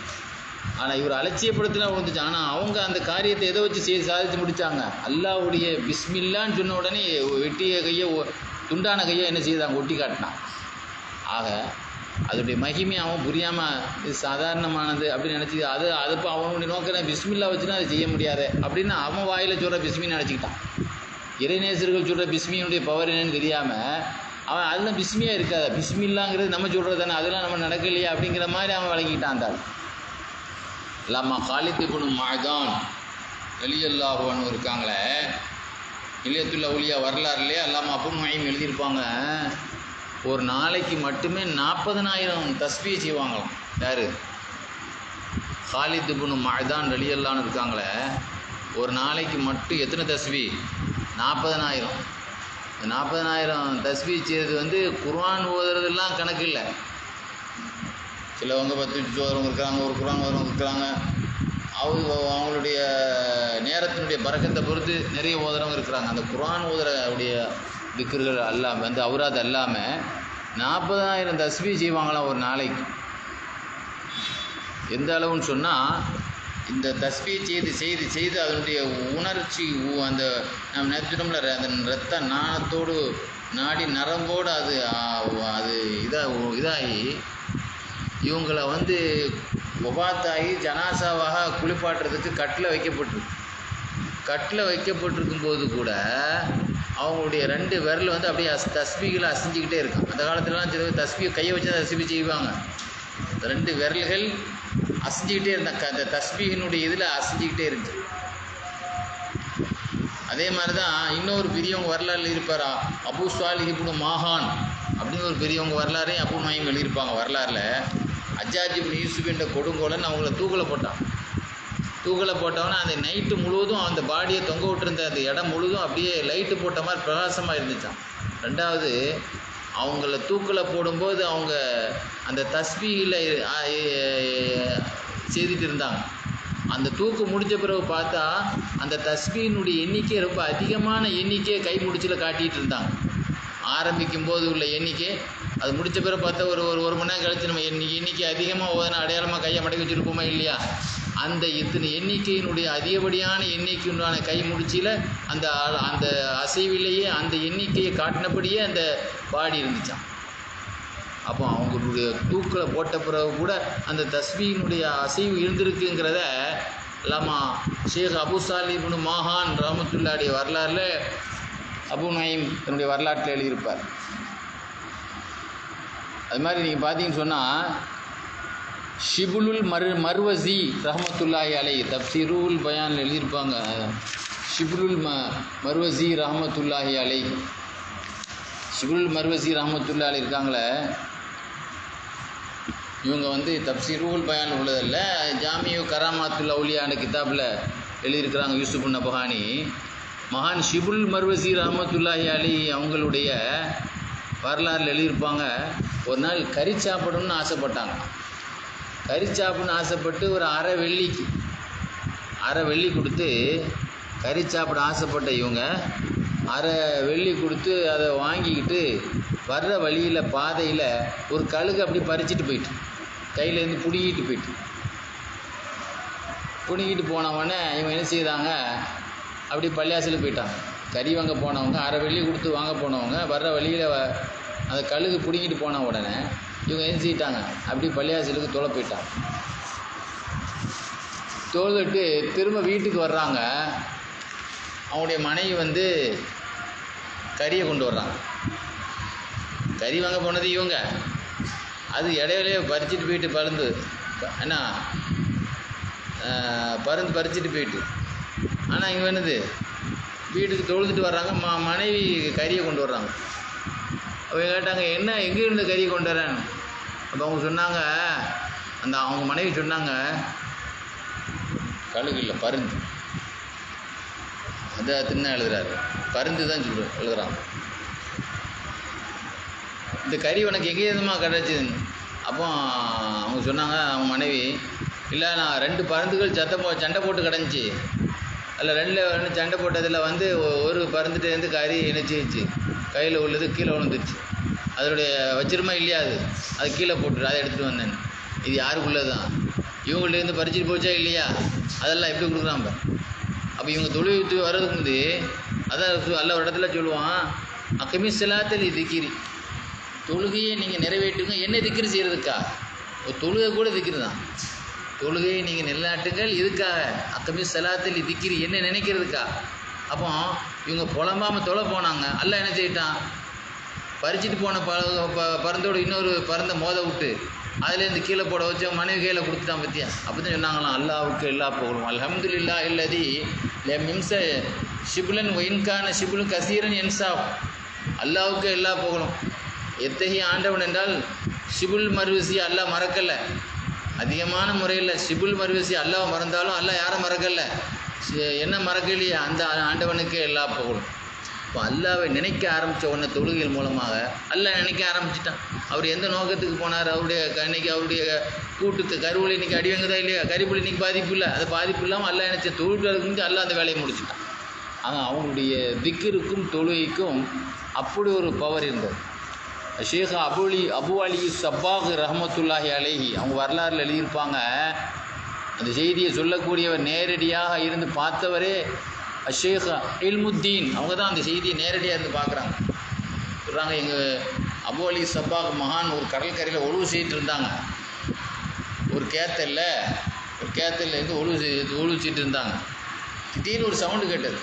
ஆனால் இவர் அலட்சியப்படுத்தினா விழுந்துச்சு. ஆனால் அவங்க அந்த காரியத்தை எதை வச்சு சாதித்து முடித்தாங்க? அல்லாஹ்வுடைய பிஸ்மில்லான்னு சொன்ன உடனே வெட்டிய கையை துண்டான கையை என்ன செய்தாங்க, ஒட்டி காட்டினான். ஆக அதோடைய மகிமை அவன் புரியாமல் இது சாதாரணமானது அப்படின்னு நினச்சி அது இப்போ அவனுடைய நோக்கம் பிஸ்மில்லா வச்சுன்னா அதை செய்ய முடியாது அப்படின்னு அவன் வாயில் சொல்கிற பிஸ்மின்னு நினச்சிக்கிட்டான். இறைநேசர்கள் சொல்கிற பிஸ்மியினுடைய பவர் என்னன்னு தெரியாமல் அவன் அதெல்லாம் பிஸ்மியாக இருக்காது, பிஸ்மில்லாங்கிறது நம்ம சொல்கிறது தானே, அதெல்லாம் நம்ம நடக்கலையே அப்படிங்கிற மாதிரி அவன் வழங்கிட்டான். அந்த அல்லாமா காலித் இப்னு மஅதான் ரலியல்லாஹு அன்ஹு இருக்காங்களே, இல்யத்துல் அவுலியா வரலாறுலேயே அல்லாமா அபு நுஐம் எழுதியிருப்பாங்க, ஒரு நாளைக்கு மட்டுமே 40,000 தஸ்பீஹ் செய்வாங்களாம். யார்? காலித் இப்னு மஅதான் ரலியல்லாஹு இருக்காங்களே, ஒரு நாளைக்கு மட்டும் எத்தனை தஸ்பீஹ்? 40,000. இந்த 40,000 தஸ்பீஹ் செய்கிறது வந்து குர்ஆன் ஓதுறதெல்லாம் கணக்கு இல்லை. சிலவங்க 10 ஜுஸ் ஓதுறவங்க இருக்கிறாங்க, ஒரு குர்ஆன் ஓதுறவங்க இருக்கிறாங்க. அவங்களுடைய நேரத்தினுடைய பரக்கத்தை பொறுத்து நிறைய ஓதுறவங்க இருக்கிறாங்க. அந்த குர்ஆன் ஓதுறவுடைய திக்ர்கள் அல்லாமல் அந்த அவுராத் அல்லாமல் 40,000 தஸ்பீஹ் செய்வாங்களாம் ஒரு நாளைக்கு. எந்த அளவுன்னு சொன்னால், இந்த தஸ்பீஹ் செய்து அதனுடைய உணர்ச்சி அந்த நம்ம நினைச்சிட்டோம்ல, அந்த இரத்த நாணத்தோடு நாடி நரம்போடு அது இதாகி இவங்களை வந்து ஒபாத்தாகி ஜனாசாவாக குளிப்பாட்டுறதுக்கு கட்டில் வைக்கப்பட்டிருக்கும் போது கூட அவங்களுடைய 2 விரல் வந்து அப்படியே தஸ்பீகளை அசைஞ்சிக்கிட்டே இருக்கும். அந்த காலத்துலலாம் சில தஸ்பீ கையை வச்சு தான் தஸ்பீ செய்வாங்க. 2 விரல்கள் அசைஞ்சிக்கிட்டே இருந்தாங்க, அந்த தஸ்பீகினுடைய இதில் அசைஞ்சிக்கிட்டே இருந்துச்சு. அதே மாதிரி தான் இன்னொரு பெரியவங்க வரலாறு இருப்பார், அபு ஸாலிஹ் இப்னு மாஹான் அப்படின்னு ஒரு பெரியவங்க வரலாறையும் அபு நுஐம் எழுதியிருப்பாங்க. வரலாறில் ஹஜ்ஜாஜ் இப்னு யூசுப் என்ற கொடுங்கோலன் அவங்கள தூக்கில் போட்டவொன்னே அந்த நைட்டு முழுவதும் அந்த பாடியை தொங்க விட்டுருந்த அந்த இடம் முழுவதும் அப்படியே லைட்டு போட்ட மாதிரி பிரகாசமாக இருந்துச்சான். 2வது அவங்கள தூக்கில் போடும்போது அவங்க அந்த தஸ்பீஹில் செய்துட்டு இருந்தாங்க. அந்த தூக்கு முடித்த பிறகு பார்த்தா அந்த தஸ்பீஹினுடைய எண்ணிக்கை ரொம்ப அதிகமான எண்ணிக்கையை கை முடிச்சில் காட்டிகிட்டு இருந்தாங்க. ஆரம்பிக்கும் போது உள்ள எண்ணிக்கை, அது முடித்த பிறகு பார்த்தா ஒரு மணி நேரம் கழிச்சு நம்ம எண்ணிக்கை அதிகமாக ஓதுனா அடையாளமாக கையை மடக்கி வச்சுருப்போமா இல்லையா, அந்த இத்தனை எண்ணிக்கையினுடைய அதிகப்படியான எண்ணிக்கையுண்டான கை முடிச்சில் அந்த அசைவிலேயே அந்த எண்ணிக்கையை காட்டினபடியே அந்த பாடி இருந்துச்சான். அப்போ அவங்களுடைய தூக்கில் போட்ட பிறகு கூட அந்த தஸ்பீஹினுடைய அசைவு இருந்திருக்குங்கிறத அல்லாமா ஷேக் அபு ஸாலிஹ் இப்னு மாஹான் ரஹ்மத்துல்லாஹி வரலாறில் அபு நுஐம் தன்னுடைய வரலாற்றில் எழுதியிருப்பார். அது மாதிரி நீங்கள் பார்த்தீங்கன்னு சொன்னால் ஷிபுலுல் மர்வசி ரஹ்மத்துல்லாஹி அலைஹி தப்சீருல் பயான் எழுதியிருப்பாங்க. ஷிபுலுல் மர்வசி ரஹ்மத்துல்லாஹி அலைஹி, ஷிபுலுல் மர்வசி ரஹ்மத்துல்லாஹி அலைஹி இருக்காங்களே, இவங்க வந்து தப்சீருல் பயான் உள்ளதில்ல, ஜாமியு கராமாத்துல் அவுலியான கிதாபில் எழுதியிருக்கிறாங்க. யூசுப் நபஹானி மகான் ஷிபுல் மர்வசி ரஹ்மத்துல்லாஹி அலைஹி அவங்களுடைய வரலாறில் எழுதியிருப்பாங்க. ஒரு நாள் கறி சாப்பிடணும்னு ஆசைப்பட்டாங்க. கறி சாப்பிடணும்னு ஆசைப்பட்டு ஒரு அரை வெள்ளி கொடுத்து கறி சாப்பிட ஆசைப்பட்ட இவங்க அரை வெள்ளி கொடுத்து அதை வாங்கிக்கிட்டு வர்ற வழியில் பாதையில் ஒரு கழுகு அப்படி பறிச்சுட்டு போயிட்டு கையிலேருந்து பிடுங்கிட்டு போனவொடனே இவங்க என்ன செய்தாங்க, அப்படி பள்ளியாசலுக்கு போயிட்டாங்க. கறி வாங்க போனவங்க, அரை வெள்ளி கொடுத்து வாங்க போனவங்க வர்ற வழியில் அந்த கழுகு பிடுங்கிட்டு போன உடனே இவங்க என்ன செய்யிட்டாங்க, அப்படி பள்ளியாசலுக்கு தொலை போயிட்டாங்க. தொழுதுட்டு திரும்ப வீட்டுக்கு வர்றாங்க. அவங்களுடைய மனைவி வந்து கறியை கொண்டு வர்றாங்க. கறி வாங்க போனது இவங்க, அது இடையிலே பறிச்சுட்டு போயிட்டு பருந்து பறிச்சுட்டு போயிட்டு, ஆனால் இங்கே என்னது வீட்டுக்கு தொழுதுட்டு வர்றாங்க. மனைவி கறியை கொண்டு வர்றாங்க. அவங்க கேட்டாங்க, என்ன எங்கே இருந்து கறியை கொண்டு வரேன்னு. அப்போ அவங்க சொன்னாங்க, அவங்க மனைவி சொன்னாங்க, கழுகு இல்லை பருந்து, ஹதாத்துன்னு தான் எழுதுறாரு, பருந்து தான் எழுதுறாங்க. இந்த கறி உனக்கு எங்கே எதுமா கிடச்சிதுன்னு. அப்போ அவங்க சொன்னாங்க, அவங்க மனைவி, இல்லை நான் 2 பருந்துகள் சண்டை போட்டு கிடந்துச்சி, அதில் 2 சண்டை போட்டதில் வந்து ஒரு பருந்துட்டேருந்து கறி இணைச்சிச்சு, கையில் உள்ளது கீழே விழுந்துருச்சு, அதனுடைய வச்சிருமா இல்லையா அது கீழே போட்டுரு, அதை எடுத்துகிட்டு வந்தேன். இது யாருக்குள்ளே தான், இவங்கள்டேருந்து பறிச்சுட்டு போச்சா இல்லையா, அதெல்லாம் எப்படி கொடுக்குறாங்க. அப்போ இவங்க தொழுவிட்டு வர்றதுக்கு முந்தி அதான் அல்ல ஒரு இடத்துல சொல்லுவான், அக்கமி சிலாத்தல் திக்கிரி, தொழுகையை நீங்கள் நிறைவேற்றுங்க. என்ன திக்கிரி செய்கிறதுக்கா? ஒரு தொழுகை கூட திக்கிரி தான். தொழுகையை நீங்கள் நிலைநாட்டுங்கள், இதுக்காக அக்கமி சிலாத்தல் திக்கிரி, என்ன நினைக்கிறதுக்கா? அப்போ இவங்க புலம்பாமல் தொலை போனாங்க. அல்ல என்ன செய்யிட்டான், பறிச்சுட்டு போன பருந்தோடு இன்னொரு பருந்தை மோத விட்டு அதுலேருந்து கீழே போட வச்சு மனைவி கையில் கொடுத்துட்டான் பற்றியா. அப்போ தான் சொன்னாங்களாம், அல்லாவுக்கு எல்லா புகழும், அல்ஹம்துலில்லாஹ் இல்லதி லம் யம்ஸ ஷிபுலன் ஒயின்கான ஷிபுல் கசீரன் என்சாஃப். அல்லாவுக்கு எல்லா புகழும். எத்தகைய ஆண்டவன் என்றால் ஷிபுல் மறுவசி அல்லாஹ் மறக்கலை, அதிகமான முறையில் ஷிபுல் மறுவசி அல்லாஹ் மறந்தாலும் அல்லாஹ் யாரை மறக்கலை, என்ன மறக்கலையே, அந்த ஆண்டவனுக்கு எல்லா புகழும். இப்போ அல்லாவை நினைக்க ஆரம்பித்த உடனே தொழுகைகள் மூலமாக அல்லாஹ் நினைக்க ஆரம்பிச்சிட்டான். அவர் எந்த நோக்கத்துக்கு போனார், இன்னைக்கு அவருடைய கூட்டுக்கு கருவொலி இன்றைக்கி அடிவங்கதா இல்லையா, கரிப்புள் இன்றைக்கி பாதிப்பு இல்லை, அது பாதிப்பு இல்லாமல் அல்லாஹ் நினைச்ச தொழுகிறதுக்கு முந்தைய அல்லாஹ் அந்த வேலையை முடிச்சுட்டான். ஆனால் அவங்களுடைய திக்கிற்கும் தொழுகைக்கும் அப்படி ஒரு பவர் இருந்தது. ஷேக் அபு அலி சப்பாக் ரஹமத்துல்லாஹி அலைஹி அவங்க வரலாறுல எழுதியிருப்பாங்க. அந்த செய்தியை சொல்லக்கூடியவர் நேரடியாக இருந்து பார்த்தவரே ஷேக் இல்முத்தீன், அவங்க தான் அந்த செய்தியை நேரடியாக இருந்து பார்க்குறாங்க. சொல்கிறாங்க, எங்கள் அபு அலி சப்பாக் மகான் ஒரு கடற்கரையில் ஒழுவு செய்துட்டு இருந்தாங்க. ஒரு கேத்தலில் இருந்து ஒழுவு செய்துட்டு இருந்தாங்க. திடீர்னு ஒரு சவுண்டு கேட்டது,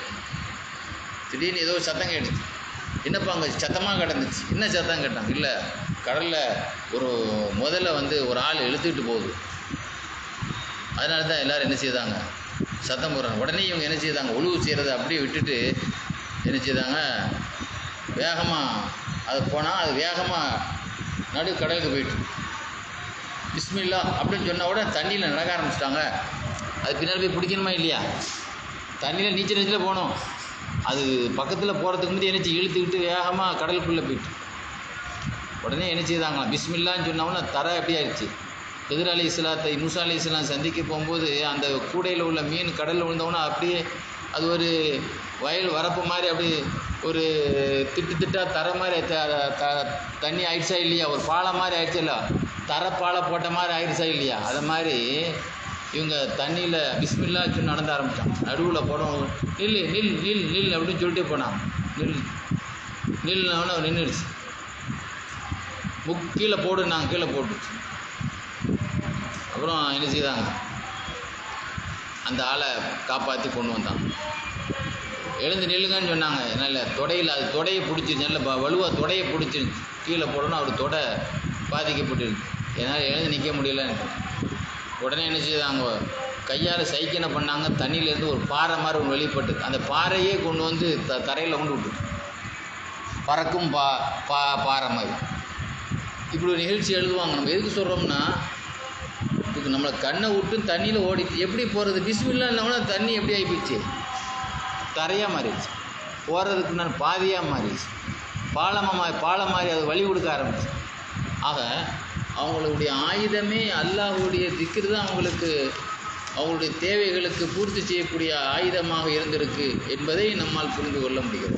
திடீர்னு ஏதோ ஒரு சத்தம் கேட்டுச்சு. என்னப்பா அங்கே சத்தமாக கிடந்துச்சு, என்ன சத்தம் கேட்டாங்க. இல்லை, கடலில் முதல்ல வந்து ஒரு ஆள் இழுத்துக்கிட்டு போகுது, அதனால தான் எல்லோரும் என்ன செய்தாங்க, சத்தம் போடுறாங்க. உடனே இவங்க என்ன செய்தாங்க, ஒழுவு செய்கிறத அப்படியே விட்டுட்டு என்ன செய்தாங்க, வேகமாக அது போனால் அது வேகமாக நடு கடலுக்கு போயிட்டு பிஸ்மில்லா அப்படின்னு சொன்ன உடனே தண்ணியில் நடக்க ஆரம்பிச்சிட்டாங்க. அது பின்னால் போய் பிடிக்கணுமா இல்லையா, தண்ணியில் நீச்சல் போகணும். அது பக்கத்தில் போகிறதுக்கு முன்னாடி என்ன இழுத்துக்கிட்டு வேகமாக கடலுக்குள்ளே போயிட்டு உடனே என்ன செய்தாங்களாம், பிஸ்மில்லான்னு சொன்னோன்னா தரை எப்படி ஆயிடுச்சு. கதிர் அலி இஸ்லாத்தை மூசா அலி இஸ்லாம் சந்திக்க போகும்போது அந்த கூடையில் உள்ள மீன் கடலில் விழுந்தோன்னா அப்படியே அது ஒரு வயல் வரப்பு மாதிரி அப்படி ஒரு திட்டாக தரை மாதிரி தண்ணி ஆயிடுச்சா இல்லையா, ஒரு பாலம் மாதிரி ஆயிடுச்சா இல்லை, தரை பாலை போட்ட மாதிரி ஆயிடுச்சா இல்லையா. அதை மாதிரி இவங்க தண்ணியில் பிஸ்மில்லா சொல்லி நடந்து ஆரம்பித்தாங்க. நடுவில் போனோம், நில் நில் நில் நில் அப்படின்னு சொல்லிட்டே போனாங்க. நில்னவொன்னே அவர் நின்றுடுச்சு. கீழே போடு, நாங்கள் கீழே போட்டுச்சு. அப்புறம் என்ன செய்தாங்க, அந்த ஆளை காப்பாற்றி கொண்டு வந்தாங்க. எழுந்து நில்லுங்கன்னு சொன்னாங்க. நல்ல தொடையில் அது தொடையை பிடிச்சிருச்சு, நல்ல வலுவாக தொடையை பிடிச்சிருந்துச்சு. கீழே போடணும், அவர் தொடை பாதிக்கப்பட்டுருக்கு, என்னால் எழுந்து நிற்க முடியலன்னு. உடனே என்ன செய்தாங்க, கையால் சைக்கினை பண்ணாங்க. தண்ணியிலேருந்து ஒரு பாறை மாதிரி ஒன்று வெளிப்பட்டது. அந்த பாறையே கொண்டு வந்து தரையில் கொண்டு விட்டுட்டு பறக்கும் பாறை மாதிரி. இப்படி ஒரு நிகழ்ச்சி எழுதுவாங்க. நம்ம எதுக்கு சொல்கிறோம்னா, இதுக்கு நம்மளை கண்ணை விட்டு தண்ணியில் ஓடிட்டு எப்படி போகிறது, பிஸ்மில்லான்னா தண்ணி எப்படி ஆகிப்போச்சு, தரையாக மாறிடுச்சு. போகிறதுக்கு நான் பாதியாக மாறிடுச்சு, பாலம் மாதிரி அது வழி கொடுக்க ஆரம்பிச்சு. ஆக அவங்களுடைய ஆயுதமே அல்லாஹ்வுடைய திக்ர் தான் அவங்களுடைய தேவைகளுக்கு பூர்த்தி செய்யக்கூடிய ஆயுதமாக இருந்திருக்கு என்பதை நம்மால் புரிந்து கொள்ள முடிகிறது.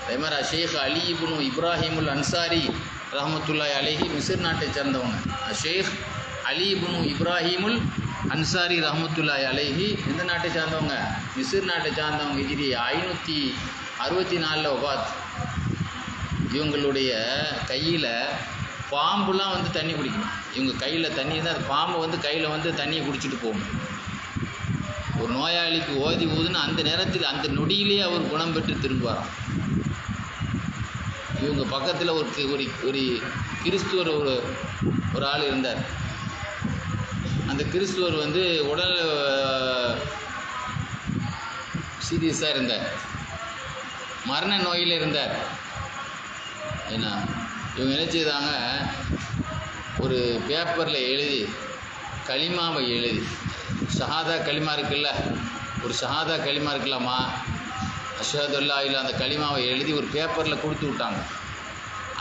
அதே மாதிரி ஷேக் அலி இப்னு இப்ராஹிமுல் அன்சாரி ரஹமத்துல்லாஹி அலைஹி மிஸ்ர் நாட்டை சேர்ந்தவங்க. ஷேக் அலி இப்னு இப்ராஹிமுல் அன்சாரி ரஹமத்துல்லாஹி அலைஹி எந்த நாட்டை சார்ந்தவங்க, மிஸ்ர் நாட்டை சார்ந்தவங்க. ஹிஜ்ரி 564 வஃபாத். இவங்களுடைய கையில் பாம்புலாம் வந்து தண்ணி குடிக்கணும். இவங்க கையில் தண்ணி இருந்தால் அந்த பாம்பு வந்து கையில் வந்து தண்ணியை குடிச்சிட்டு போகும். ஒரு நோயாளிக்கு ஓதி ஊதுன்னு அந்த நேரத்தில் அந்த நொடியிலேயே அவர் குணம் பெற்று திரும்புவாராம். இவங்க பக்கத்தில் ஒரு கிறிஸ்துவர் ஒரு ஆள் இருந்தார். அந்த கிறிஸ்துவர் வந்து உடல் சீரியஸாக இருந்தார், மரண நோயில் இருந்தார். ஏன்னா இவங்க என்ன செய்தாங்க, ஒரு பேப்பரில் எழுதி களிமாவை எழுதி, ஷஹாதா களிமா இருக்குல்ல, ஒரு ஷஹாதா களிமா இருக்கலாமா, அஷ்ஹது அல்லா இல்லா அந்த கலிமாவை எழுதி ஒரு பேப்பரில் கொடுத்து விட்டாங்க.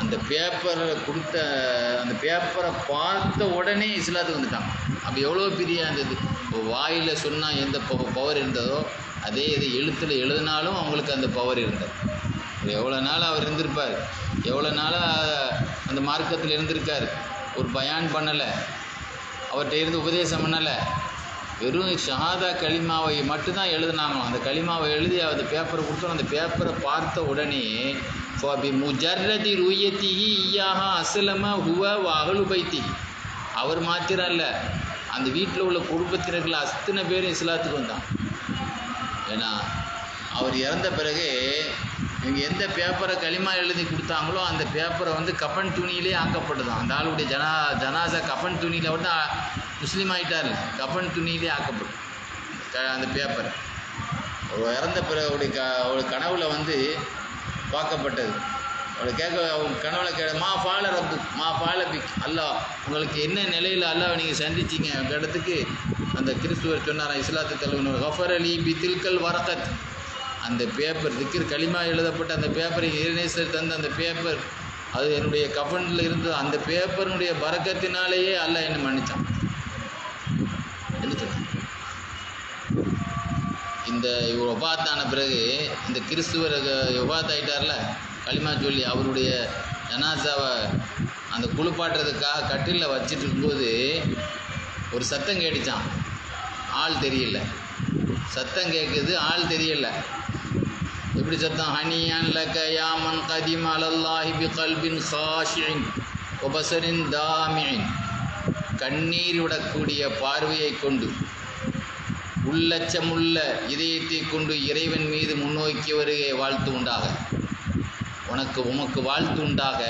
அந்த பேப்பரை கொடுத்த அந்த பேப்பரை பார்த்த உடனே இஸ்லாத்துக்கு வந்துட்டாங்க. அப்போ எவ்வளோ பெரிய அந்த இது வாயில் சொன்னால் எந்த பவர் இருந்ததோ அதே இது எழுத்தில் எழுதினாலும் அவங்களுக்கு அந்த பவர் இருந்தது. எவ்வளோ நாள் அவர் இருந்திருப்பார், எவ்வளோ நாளாக அந்த மார்க்கத்தில் இருந்திருக்கார். ஒரு பயான் பண்ணலை, அவர்கிட்ட இருந்து உபதேசம் பண்ணலை, வெறும் ஷஹாதா கலிமாவை மட்டும்தான் எழுதினாங்களாம். அந்த கலிமாவை எழுதி அந்த பேப்பரை கொடுத்தோம். அந்த பேப்பரை பார்த்த உடனே முஜர்ரதி ருயத்திஹி ஈயாஹா அஸ்லம ஹுவ அஹ்லு பைத்தி, அவர் மாத்திரம் இல்லை, அந்த வீட்டில் உள்ள குடும்பத்தினர்கள் அத்தனை பேரும் இஸ்லாத்துக்கு வந்தாங்க. ஏன்னா அவர் இறந்த பிறகு இவங்க எந்த பேப்பரை களிமா எழுதி கொடுத்தாங்களோ அந்த பேப்பரை வந்து கஃபன் துணியிலே ஆக்கப்பட்டதான். அந்த ஆளுடைய ஜனாசா கஃபன் துணியில் வந்து முஸ்லீம் ஆகிட்டார், கஃபன் துணியிலே ஆக்கப்படும் அந்த பேப்பர். அவர் இறந்த பிறகு அவருடைய கனவுல வந்து பார்க்கப்பட்டது. அவளை அவங்க கனவுல மா ஃபால ரப்பு மா ஃபால பிக், அல்லாஹ் உங்களுக்கு என்ன நிலையில் அல்லாஹ் நீங்கள் சந்திச்சிங்க இடத்துக்கு அந்த கிறிஸ்துவர் சொன்னார், இஸ்லாத்து தலைவர் கஃபர் அலி பி தில்கல் வரக்கத், அந்த பேப்பர் திக்ர் களிமா எழுதப்பட்ட அந்த பேப்பரை இறைநேசர் தந்த அந்த பேப்பர், அது என்னுடைய கஃபனில் இருந்து அந்த பேப்பருடைய பரக்கத்தினாலேயே அல்லாஹ் என்னை மன்னிச்சான். என்ன சொன்ன இந்த ஒபாத்தான பிறகு இந்த கிறிஸ்துவர் ஒபாத் ஆகிட்டார்ல களிமா சொல்லி, அவருடைய ஜனாசாவை அந்த குளிப்பாட்டுறதுக்காக கட்டிலில் வச்சுட்டு இருக்கும்போது ஒரு சத்தம் கேட்டுச்சான். ஆள் தெரியல, சத்தம் கேட்குது, ஆள் தெரியல. எப்படி சத்தம்? ஹனியான் லக யாமன் கதிம் அலல்லாஹி பி கல்பின் ஹாஷின் ஒபசரின் தாமின், கண்ணீர் விடக்கூடிய பார்வையை கொண்டு உள்ளச்சமுள்ள இதயத்தை கொண்டு இறைவன் மீது முன்னோக்கியவரே வாழ்த்து உண்டாக, உமக்கு வாழ்த்து உண்டாக.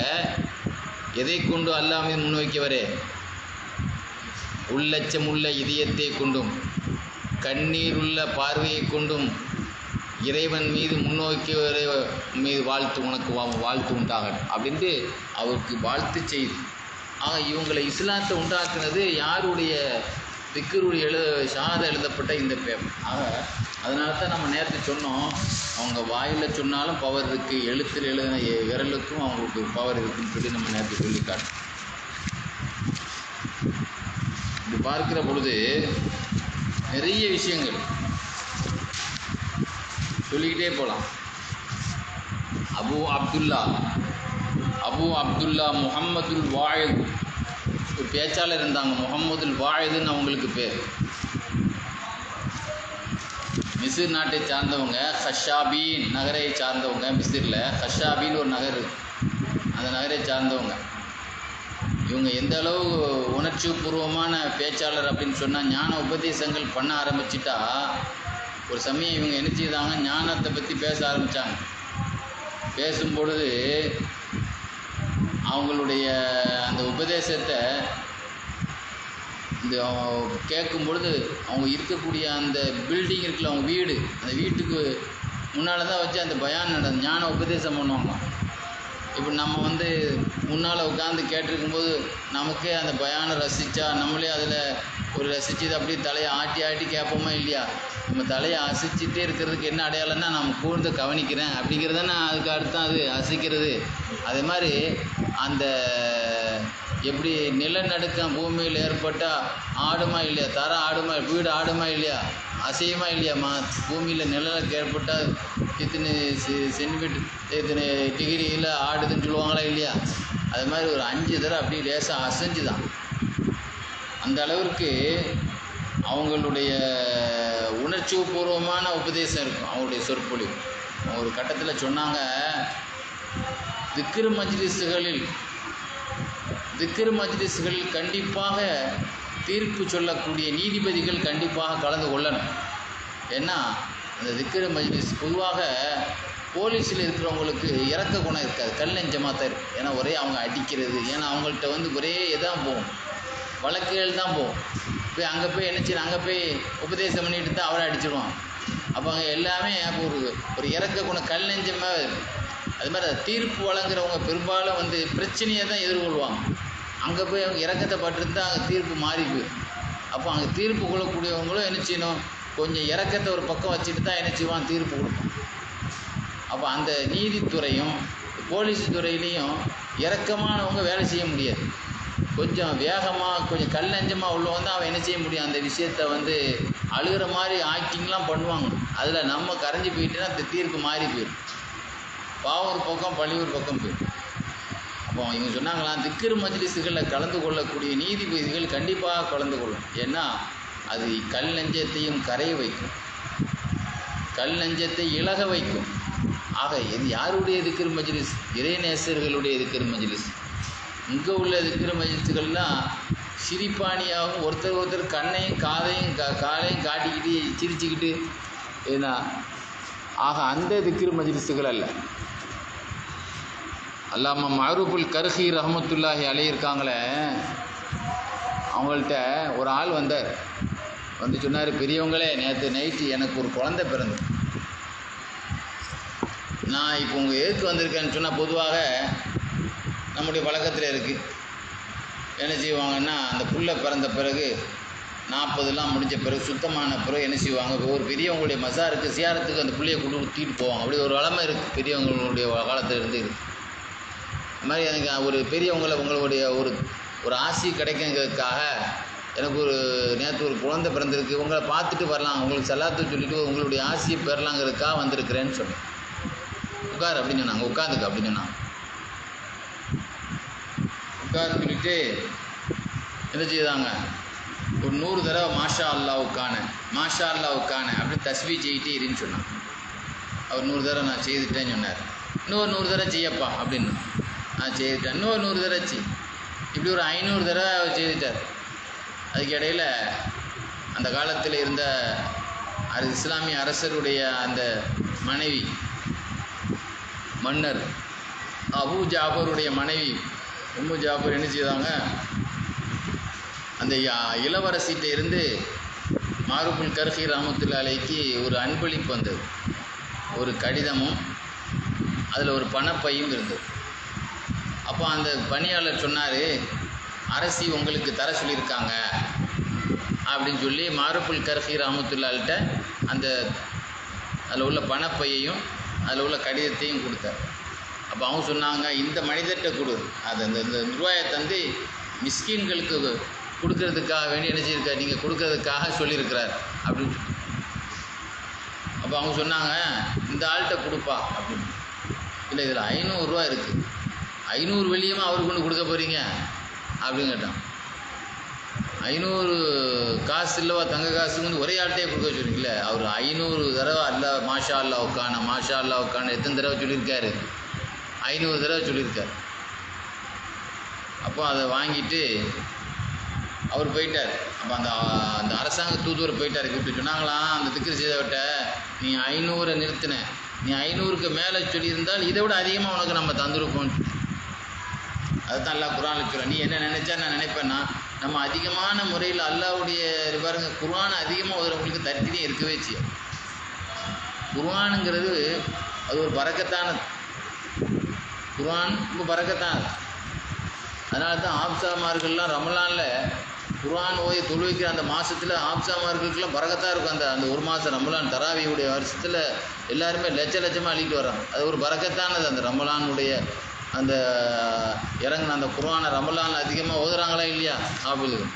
எதை கொண்டு அல்லாஹ் மீது முன்னோக்கியவரே? உள்ளச்சமுள்ள இதயத்தை கொண்டும் கண்ணீருள்ள பார்வையை கொண்டும் இறைவன் மீது முன்னோக்கியவரே மீது வாழ்த்து, உனக்கு வாழ்த்து உண்டாகட்டும் அப்படின்ட்டு அவருக்கு வாழ்த்து செய்து. ஆக இவங்களை இஸ்லாத்தை உண்டாக்குனது யாருடைய திக்ருடைய ஷஹாதா எழுதப்பட்ட இந்த பேப்பர். ஆக அதனால தான் நம்ம நேரத்தை சொன்னோம், அவங்க வாயில் சொன்னாலும் பவர் இருக்குது, எழுத்தில் எழுதின விரலுக்கும் அவங்களுக்கு பவர் இருக்குதுன்னு சொல்லி நம்ம நேரத்தை சொல்லிக்காட்டோம். இப்படி பார்க்கிற பொழுது நிறைய விஷயங்கள் சொல்லிக்கிட்டே போகலாம். அபு அப்துல்லா முஹம்மதுல் வாயித் ஒரு பேச்சாளர் இருந்தாங்க, முஹம்மதுல் வாயிதுன்னு அவங்களுக்கு பேர். மிஸ்ர் நாட்டை சார்ந்தவங்க, ஹஷாபீன் நகரை சார்ந்தவங்க. மிஸ்ரில் ஹஷாபின்னு ஒரு நகர் இருக்குது, அந்த நகரை சார்ந்தவங்க. இவங்க எந்த அளவு உணர்ச்சி பூர்வமான பேச்சாளர் அப்படின்னு சொன்னால், ஞான உபதேசங்கள் பண்ண ஆரம்பிச்சிட்டா ஒரு சமயம் இவங்க என்ன செய்தாங்க, ஞானத்தை பற்றி பேச ஆரம்பித்தாங்க. பேசும்பொழுது அவங்களுடைய அந்த உபதேசத்தை இந்த கேட்கும் பொழுது அவங்க இருக்கக்கூடிய அந்த பில்டிங் இருக்குல்ல, அவங்க வீடு, அந்த வீட்டுக்கு முன்னால் தான் வச்சு அந்த பயான் ஞான உபதேசம் பண்ணுவாங்க. இப்போ நம்ம வந்து முன்னால் உட்காந்து கேட்டிருக்கும்போது நமக்கே அந்த பயானை ரசித்தா நம்மளே அதில் ஒரு ரசித்து அப்படியே தலையை ஆட்டி ஆட்டி கேட்போமா இல்லையா? நம்ம தலையை அசைச்சிட்டே இருக்கிறதுக்கு என்ன அடையாளம்னா நம்ம கூர்ந்து கவனிக்கிறேன் அப்படிங்கிறது தானே அதுக்கு அடுத்தான் அது அசைக்கிறது. அதே மாதிரி அந்த எப்படி நிலநடுக்கம் பூமியில் ஏற்பட்டால் ஆடுமா இல்லையா, தர ஆடுமா, வீடு ஆடுமா இல்லையா, அசையுமா இல்லையாம்மா, பூமியில் நிலநடுக்கம் ஏற்பட்டால் இத்தனை சென்டிமீட்டர் இத்தனை டிகிரியில் ஆடுதுன்னு சொல்லுவாங்களா இல்லையா? அது மாதிரி ஒரு 5 தடவை அப்படி லேசாக அசைஞ்சு தான். அந்த அளவிற்கு அவங்களுடைய உணர்ச்சி பூர்வமான உபதேசம் இருக்கும் அவங்களுடைய சொற்பொழிவு. அவங்க ஒரு கட்டத்தில் சொன்னாங்க, திக்ர் மஜ்லிஸ்களில் கண்டிப்பாக தீர்ப்பு சொல்லக்கூடிய நீதிபதிகள் கண்டிப்பாக கலந்து கொள்ளணும். ஏன்னா அந்த திக்ர் மஜ்லிஸ் பொதுவாக போலீஸில் இருக்கிறவங்களுக்கு இறக்க குணம் இருக்காது, கல் நெஞ்சமாக தான் இருக்குது. ஏன்னா ஒரே அவங்க அடிக்கிறது, ஏன்னா அவங்கள்ட்ட வந்து ஒரே இதான் போகும், வழக்குகள் தான் போகும். போய் அங்கே போய் என்ன செய்யணும், அங்கே போய் உபதேசம் பண்ணிட்டு தான் அவரை அடிச்சிடுவான். அப்போ அங்கே எல்லாமே ஒரு இறக்க குணம் கல் நெஞ்சமாக இருக்குது. அது மாதிரி தீர்ப்பு வழங்குறவங்க பெரும்பாலும் வந்து பிரச்சனையை தான் எதிர்கொள்வாங்க. அங்கே போய் அவங்க இறக்கத்தை பட்டுருந்தா அங்கே தீர்ப்பு மாறி போயிடும். அப்போ அங்கே தீர்ப்பு கொள்ளக்கூடியவங்களும் என்ன செய்யணும், கொஞ்சம் இறக்கத்தை ஒரு பக்கம் வச்சுட்டு தான் என்ன செய்வான், தீர்ப்பு கொடுப்பான். அப்போ அந்த நீதித்துறையும் போலீஸ் துறையிலையும் இறக்கமானவங்க வேலை செய்ய முடியாது. கொஞ்சம் வேகமாக கொஞ்சம் கல்லஞ்சமாக உள்ளவங்க தான் அவன் என்ன செய்ய முடியும், அந்த விஷயத்தை வந்து அழுகிற மாதிரி ஆக்டிங்லாம் பண்ணுவாங்க. அதில் நம்ம கரைஞ்சி போயிட்டுனா அந்த தீர்ப்பு மாறி போயிடும். பாவம் ஒரு பக்கம் பழி ஒரு பக்கம் போயிடும். அப்போ இவங்க சொன்னாங்களாம், திக்ர் மஜ்லிஸுகளில் கலந்து கொள்ளக்கூடிய நீதிபதிகள் கண்டிப்பாக கலந்து கொள்ளும். ஏன்னா அது கல் நெஞ்சத்தையும் கரைய வைக்கும், கல் நெஞ்சத்தை இலக வைக்கும். ஆக இது யாருடைய திக்ர் மஜ்லிஸ்? இறைநேசர்களுடைய திக்ர் மஜ்லிஸ். இங்கே உள்ள திக்ர் மஜ்லிஸ்கள்லாம் சிரிப்பானியாகவும் ஒருத்தர் கண்ணையும் காதையும் காலையும் காட்டிக்கிட்டு சிரிச்சுக்கிட்டு ஏன்னா ஆக அந்த திக்ர் மஜ்லிஸுகள் அல்ல. அல்லாமா மஅரூஃபுல் கர்ஹி ரஹ்மத்துல்லாஹி அலைஹி இருக்காங்களே, அவங்கள்ட்ட ஒரு ஆள் வந்தார். வந்து சொன்னார், பெரியவங்களே, நேற்று நைட்டு எனக்கு ஒரு குழந்தை பிறந்து, நான் இப்போ உங்கள் எதுக்கு வந்திருக்கேன்னு சொன்னால், பொதுவாக நம்முடைய வழக்கத்தில் இருக்குது, என்ன செய்வாங்கன்னா அந்த புள்ள பிறந்த பிறகு 40 முடிஞ்ச பிறகு சுத்தமான பிறகு என்ன செய்வாங்க, ஒரு பெரியவங்களுடைய மசாருக்கு சியாரத்துக்கு அந்த பிள்ளையை கூட்டிகிட்டு போவாங்க. அப்படி ஒரு வளமை இருக்குது பெரியவங்களுடைய காலத்தில் இருந்து இருக்குது. அது மாதிரி எனக்கு ஒரு பெரியவங்களை உங்களுடைய ஒரு ஆசி கிடைக்குங்கிறதுக்காக எனக்கு ஒரு நேற்று ஒரு குழந்தை பிறந்திருக்கு, உங்களை பார்த்துட்டு வரலாம், உங்களுக்கு சலாத்து சொல்லிவிட்டு உங்களுடைய ஆசியை பெறலாங்கிறதுக்காக வந்திருக்கிறேன்னு சொன்னேன். உட்கார் அப்படின்னு சொன்னாங்க. உட்காந்துக்க அப்படின்னு சொன்னாங்க. உட்காருன்னு சொல்லிட்டு என்ன செய்தாங்க, ஒரு 100 தடவை மாஷா அல்லாவுக்கான மாஷா அல்லாவுக்கான அப்படின்னு தஸ்பீ செய்யிட்டே இருன்னு சொன்னாங்க. அவர் 100 தடவை நான் செய்துட்டேன்னு சொன்னார். இன்னொரு 100 தடவை செய்யப்பா அப்படின்னு நான் செய்துட்டேன். இன்னொரு 100 தடவை செய். இப்படி ஒரு 500 தடவை அவர் செய்துட்டார். அதுக்கு இடையில் அந்த காலத்தில் இருந்த இஸ்லாமிய அரசருடைய அந்த மனைவி, மன்னர் அபூ ஜாபருடைய மனைவி உம்மு ஜாபர் என்ன செய்தாங்க, அந்த இளவரசிகிட்ட இருந்து மஅரூஃபுல் கர்ஹி ரஹ்மத்துல்லாஹி அலைஹிக்கு ஒரு அன்பளிப்பு வந்தது. ஒரு கடிதமும் அதில் ஒரு பணப்பையும் இருந்தது. அப்போ அந்த பணியாளர் சொன்னார், அரசி உங்களுக்கு தர சொல்லியிருக்காங்க அப்படின்னு சொல்லி மஅரூஃபுல் கர்ஹி ரஹ்மத்துல்லாஹிட்ட அந்த அதில் உள்ள பணப்பையையும் அதில் உள்ள கடிதத்தையும் கொடுத்தார். அப்போ அவங்க சொன்னாங்க, இந்த மனிதர்கிட்ட கொடு, அது அந்த ரூபாயை தந்து மிஸ்கீன்களுக்கு கொடுக்கறதுக்காக வேண்டி என்ன செய்யிருக்கார், நீங்கள் கொடுக்கறதுக்காக சொல்லியிருக்கிறார் அப்படின்னு. அப்போ அவங்க சொன்னாங்க, இந்த ஆள்கிட்ட கொடுப்பா அப்படின்னு. இல்லை, இதில் 500 ரூபா இருக்குது, 500 வெள்ளியமாக அவருக்கு கொண்டு கொடுக்க போகிறீங்க அப்படின்னு கேட்டான். 500 காசு இல்லவா, தங்க காசு வந்து ஒரே ஆள்கிட்டே கொடுக்க வச்சுருக்கீங்களே. அவர் 500 தடவை அல்லா மாஷா அல்லாவுக்கான எத்தனை தடவை சொல்லியிருக்காரு, 500 தடவை சொல்லியிருக்கார். அப்போ அதை வாங்கிட்டு அவர் போயிட்டார். அப்போ அந்த அரசாங்க தூதுவர் போயிட்டார். கூப்பிட்டு சொன்னாங்களாம், அந்த திக்ர் செய்தவட்ட, நீ 500 நிறுத்தின, நீ 500க்கு மேலே சொல்லியிருந்தால் இதை விட அதிகமாக உனக்கு நம்ம தந்துருப்போம். அதுதான் அல்லாஹ் குர்ஆனில் சொல்கிறான். நீ என்ன நினச்சா நான் நினைப்பேன்னா, நம்ம அதிகமான முறையில் அல்லாஹ்வுடைய பாருங்க, குர்ஆன் அதிகமாக ஓதுறவங்களுக்கு தரித்திரியம் இருக்கவே செய்யும். குர்ஆனுங்கிறது அது ஒரு பரக்கத்தானது. குர்ஆன் ரொம்ப பரக்கத்தானது. அதனால தான் ஆப்சாமார்கள்லாம் ரமலானில் குர்ஆன் ஓதி தொழுவிக்கிற அந்த மாதத்தில் ஆப்சாமார்களுக்கெல்லாம் பரக்கத்தாக இருக்கும். அந்த ஒரு மாதம் ரமலான் தராவியுடைய வருஷத்தில் எல்லாருமே லட்சமாக அள்ளிட்டு வர்றாங்க. அது ஒரு பரக்கத்தானது. அந்த ரமலானுடைய அந்த இறங்கின அந்த குர்ஆனை ரமலான் அதிகமாக ஓதுறாங்களா இல்லையா ஆபிலுக்கு.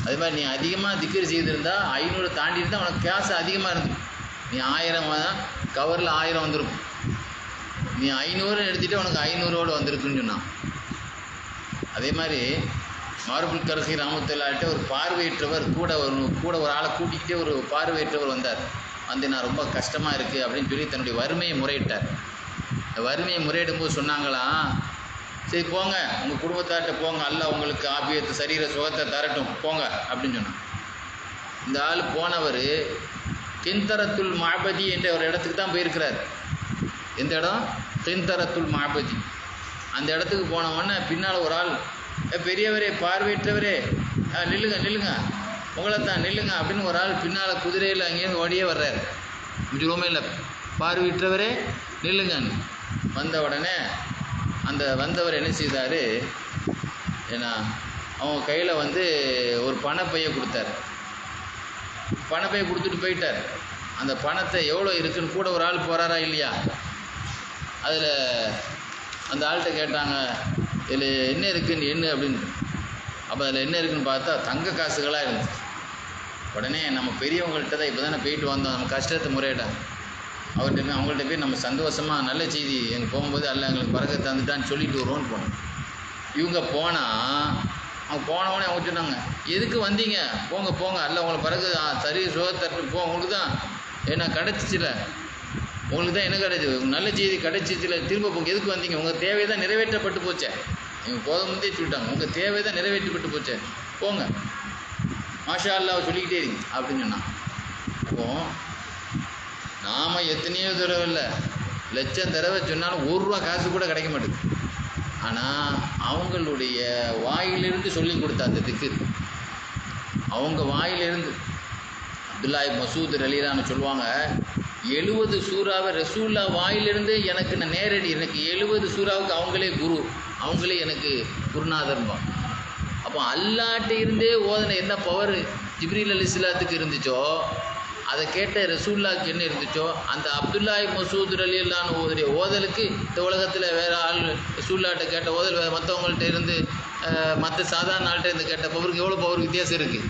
அதே மாதிரி நீ அதிகமாக திக்ர் செய்திருந்தால் 500 தாண்டி இருந்தால் உனக்கு கேஸ் அதிகமாக இருந்துடும். நீ 1000 கவரில் 1000 வந்திருக்கும். நீ 500 எடுத்துகிட்டு உனக்கு 500ஓடு வந்திருக்குன்னு சொன்னான். அதே மாதிரி மஅரூஃபுல் கர்ஹி ரஹ்மத்துல்லாஹிட்ட ஒரு பார்வையற்றவர் கூட ஒரு ஆளை கூட்டிக்கிட்டே ஒரு பார்வையற்றவர் வந்தார். வந்து நான் ரொம்ப கஷ்டமாக இருக்குது அப்படின்னு சொல்லி தன்னுடைய வறுமையை முறையிட்டார். வறுமையை முறையிடும்போது சொன்னாங்களாம், சரி போங்க, உங்கள் குடும்பத்தார்கிட்ட போங்க, அல்லாஹ் உங்களுக்கு ஆபியத்து சரீர சுகத்தை தரட்டும், போங்க அப்படின்னு சொன்னான். இந்த ஆள் போனவர் கிந்தரத்துல் மாபதி என்ற ஒரு இடத்துக்கு தான் போயிருக்கிறார். எந்த இடம்? கிந்தரத்துல் மாபதி. அந்த இடத்துக்கு போனவொடனே பின்னால் ஒரு ஆள், பெரியவரே பார்வையற்றவரே நில்லுங்க, உங்களை தான் நில்லுங்க அப்படின்னு ஒரு ஆள் பின்னால் குதிரையில் அங்கேருந்து ஓடியே வர்றார். கொஞ்சமே இல்லை, பார்வையற்றவரே நில்லுங்கன்னு வந்த உடனே அந்த வந்தவர் என்ன செய்தார், ஏன்னா அவங்க கையில் வந்து ஒரு பணப்பையை கொடுத்தார். பணப்பையை கொடுத்துட்டு போயிட்டார். அந்த பணத்தை எவ்வளோ இருக்குன்னு கூட ஒரு ஆள் போகிறாரா இல்லையா? அதில் அந்த ஆள்கிட்ட கேட்டாங்க, இதில் என்ன இருக்குன்னு என்ன அப்படின்னு. அப்போ அதில் என்ன இருக்குன்னு பார்த்தா தங்க காசுகளாக இருந்துச்சு. உடனே நம்ம பெரியவங்கள்ட்ட தான் இப்போ தானே போயிட்டு வந்தோம், நம்ம கஷ்டத்தை முறையிட்டாங்க. அவங்கள்ட்ட போய் நம்ம சந்தோஷமாக நல்ல செய்தி எங்கள் போகும்போது அல்ல எங்களுக்கு பறக்க தந்துட்டான்னு சொல்லிட்டு வருவோன்னு போனோம். இவங்க போனால் அவங்க போனவொடனே அவங்க சொன்னாங்க, எதுக்கு வந்தீங்க, போங்க போங்க அல்ல உங்களை பிறகு சரி சுகத்தட்டு போ, உங்களுக்கு தான் ஏன்னா கிடச்சிச்சில, உங்களுக்கு தான் என்ன கிடைச்சிது, நல்ல செய்தி கிடச்சிச்சில, திரும்ப போங்க, எதுக்கு வந்தீங்க, உங்கள் தேவை தான் நிறைவேற்றப்பட்டு போச்சே. நீங்கள் போத முந்தே சொல்லிட்டாங்க, உங்கள் தேவை தான் நிறைவேற்றப்பட்டு போச்சே, போங்க மாஷா அல்லாஹ் சொல்லிக்கிட்டே இருங்க அப்படின்னு சொன்னான். அப்போது நாம் எத்தனையோ தடவை இல்லை லட்சம் தடவை சொன்னாலும் ₹1 காசு கூட கிடைக்க மாட்டேங்குது. ஆனால் அவங்களுடைய வாயிலிருந்து சொல்லி கொடுத்த அந்த திக்ர், அவங்க வாயிலிருந்து அப்துல்லா இப்னு மசூத் ரலியல்லாஹு சொல்லுவாங்க, 70 சூறாவை ரசூல்லா வாயிலிருந்து எனக்கு நேரடி, எனக்கு 70 சூறாவுக்கு அவங்களே குரு, அவங்களே எனக்கு குருநாதர்பான். அப்போ அல்லாட்ட இருந்தே ஓதனை என்ன பவர் ஜிப்ரீல் அலைஹிஸ்ஸலாத்துக்கு இருந்துச்சோ, அதை கேட்ட ரசூல்லாவுக்கு என்ன இருந்துச்சோ, அந்த அப்துல்லா இப்னு மசூத் ரலியல்லாஹு ஓதுடைய ஓதலுக்கு இந்த உலகத்தில் வேறு ஆள் ரசூல்லாட்ட கேட்ட ஓதல் வேறு மற்றவங்கள்ட்ட இருந்து மற்ற சாதாரண ஆள்கிட்ட இருந்து கேட்ட பவருக்கு எவ்வளோ பவர் வித்தியாசம் இருக்குது.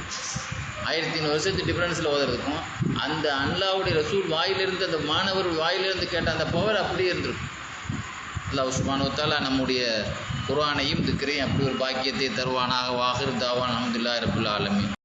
1500 வருஷத்து டிஃப்ரென்ஸில் ஓதுறதுக்கும் அந்த அல்லாஹ்வுடைய ரசூல் வாயிலிருந்து அந்த மாணவர் வாயிலிருந்து கேட்ட அந்த பவர் அப்படியே இருந்திருக்கும். அல்லாஹ் சுப்ஹானஹு வ தஆலா நம்முடைய குர்ஆனையும் திக்ரையும் அப்படி ஒரு பாக்கியத்தை தருவானாக. வாஹிர் தாவான் அல்ஹம்துலில்லாஹி ரப்பில் ஆலமீன்.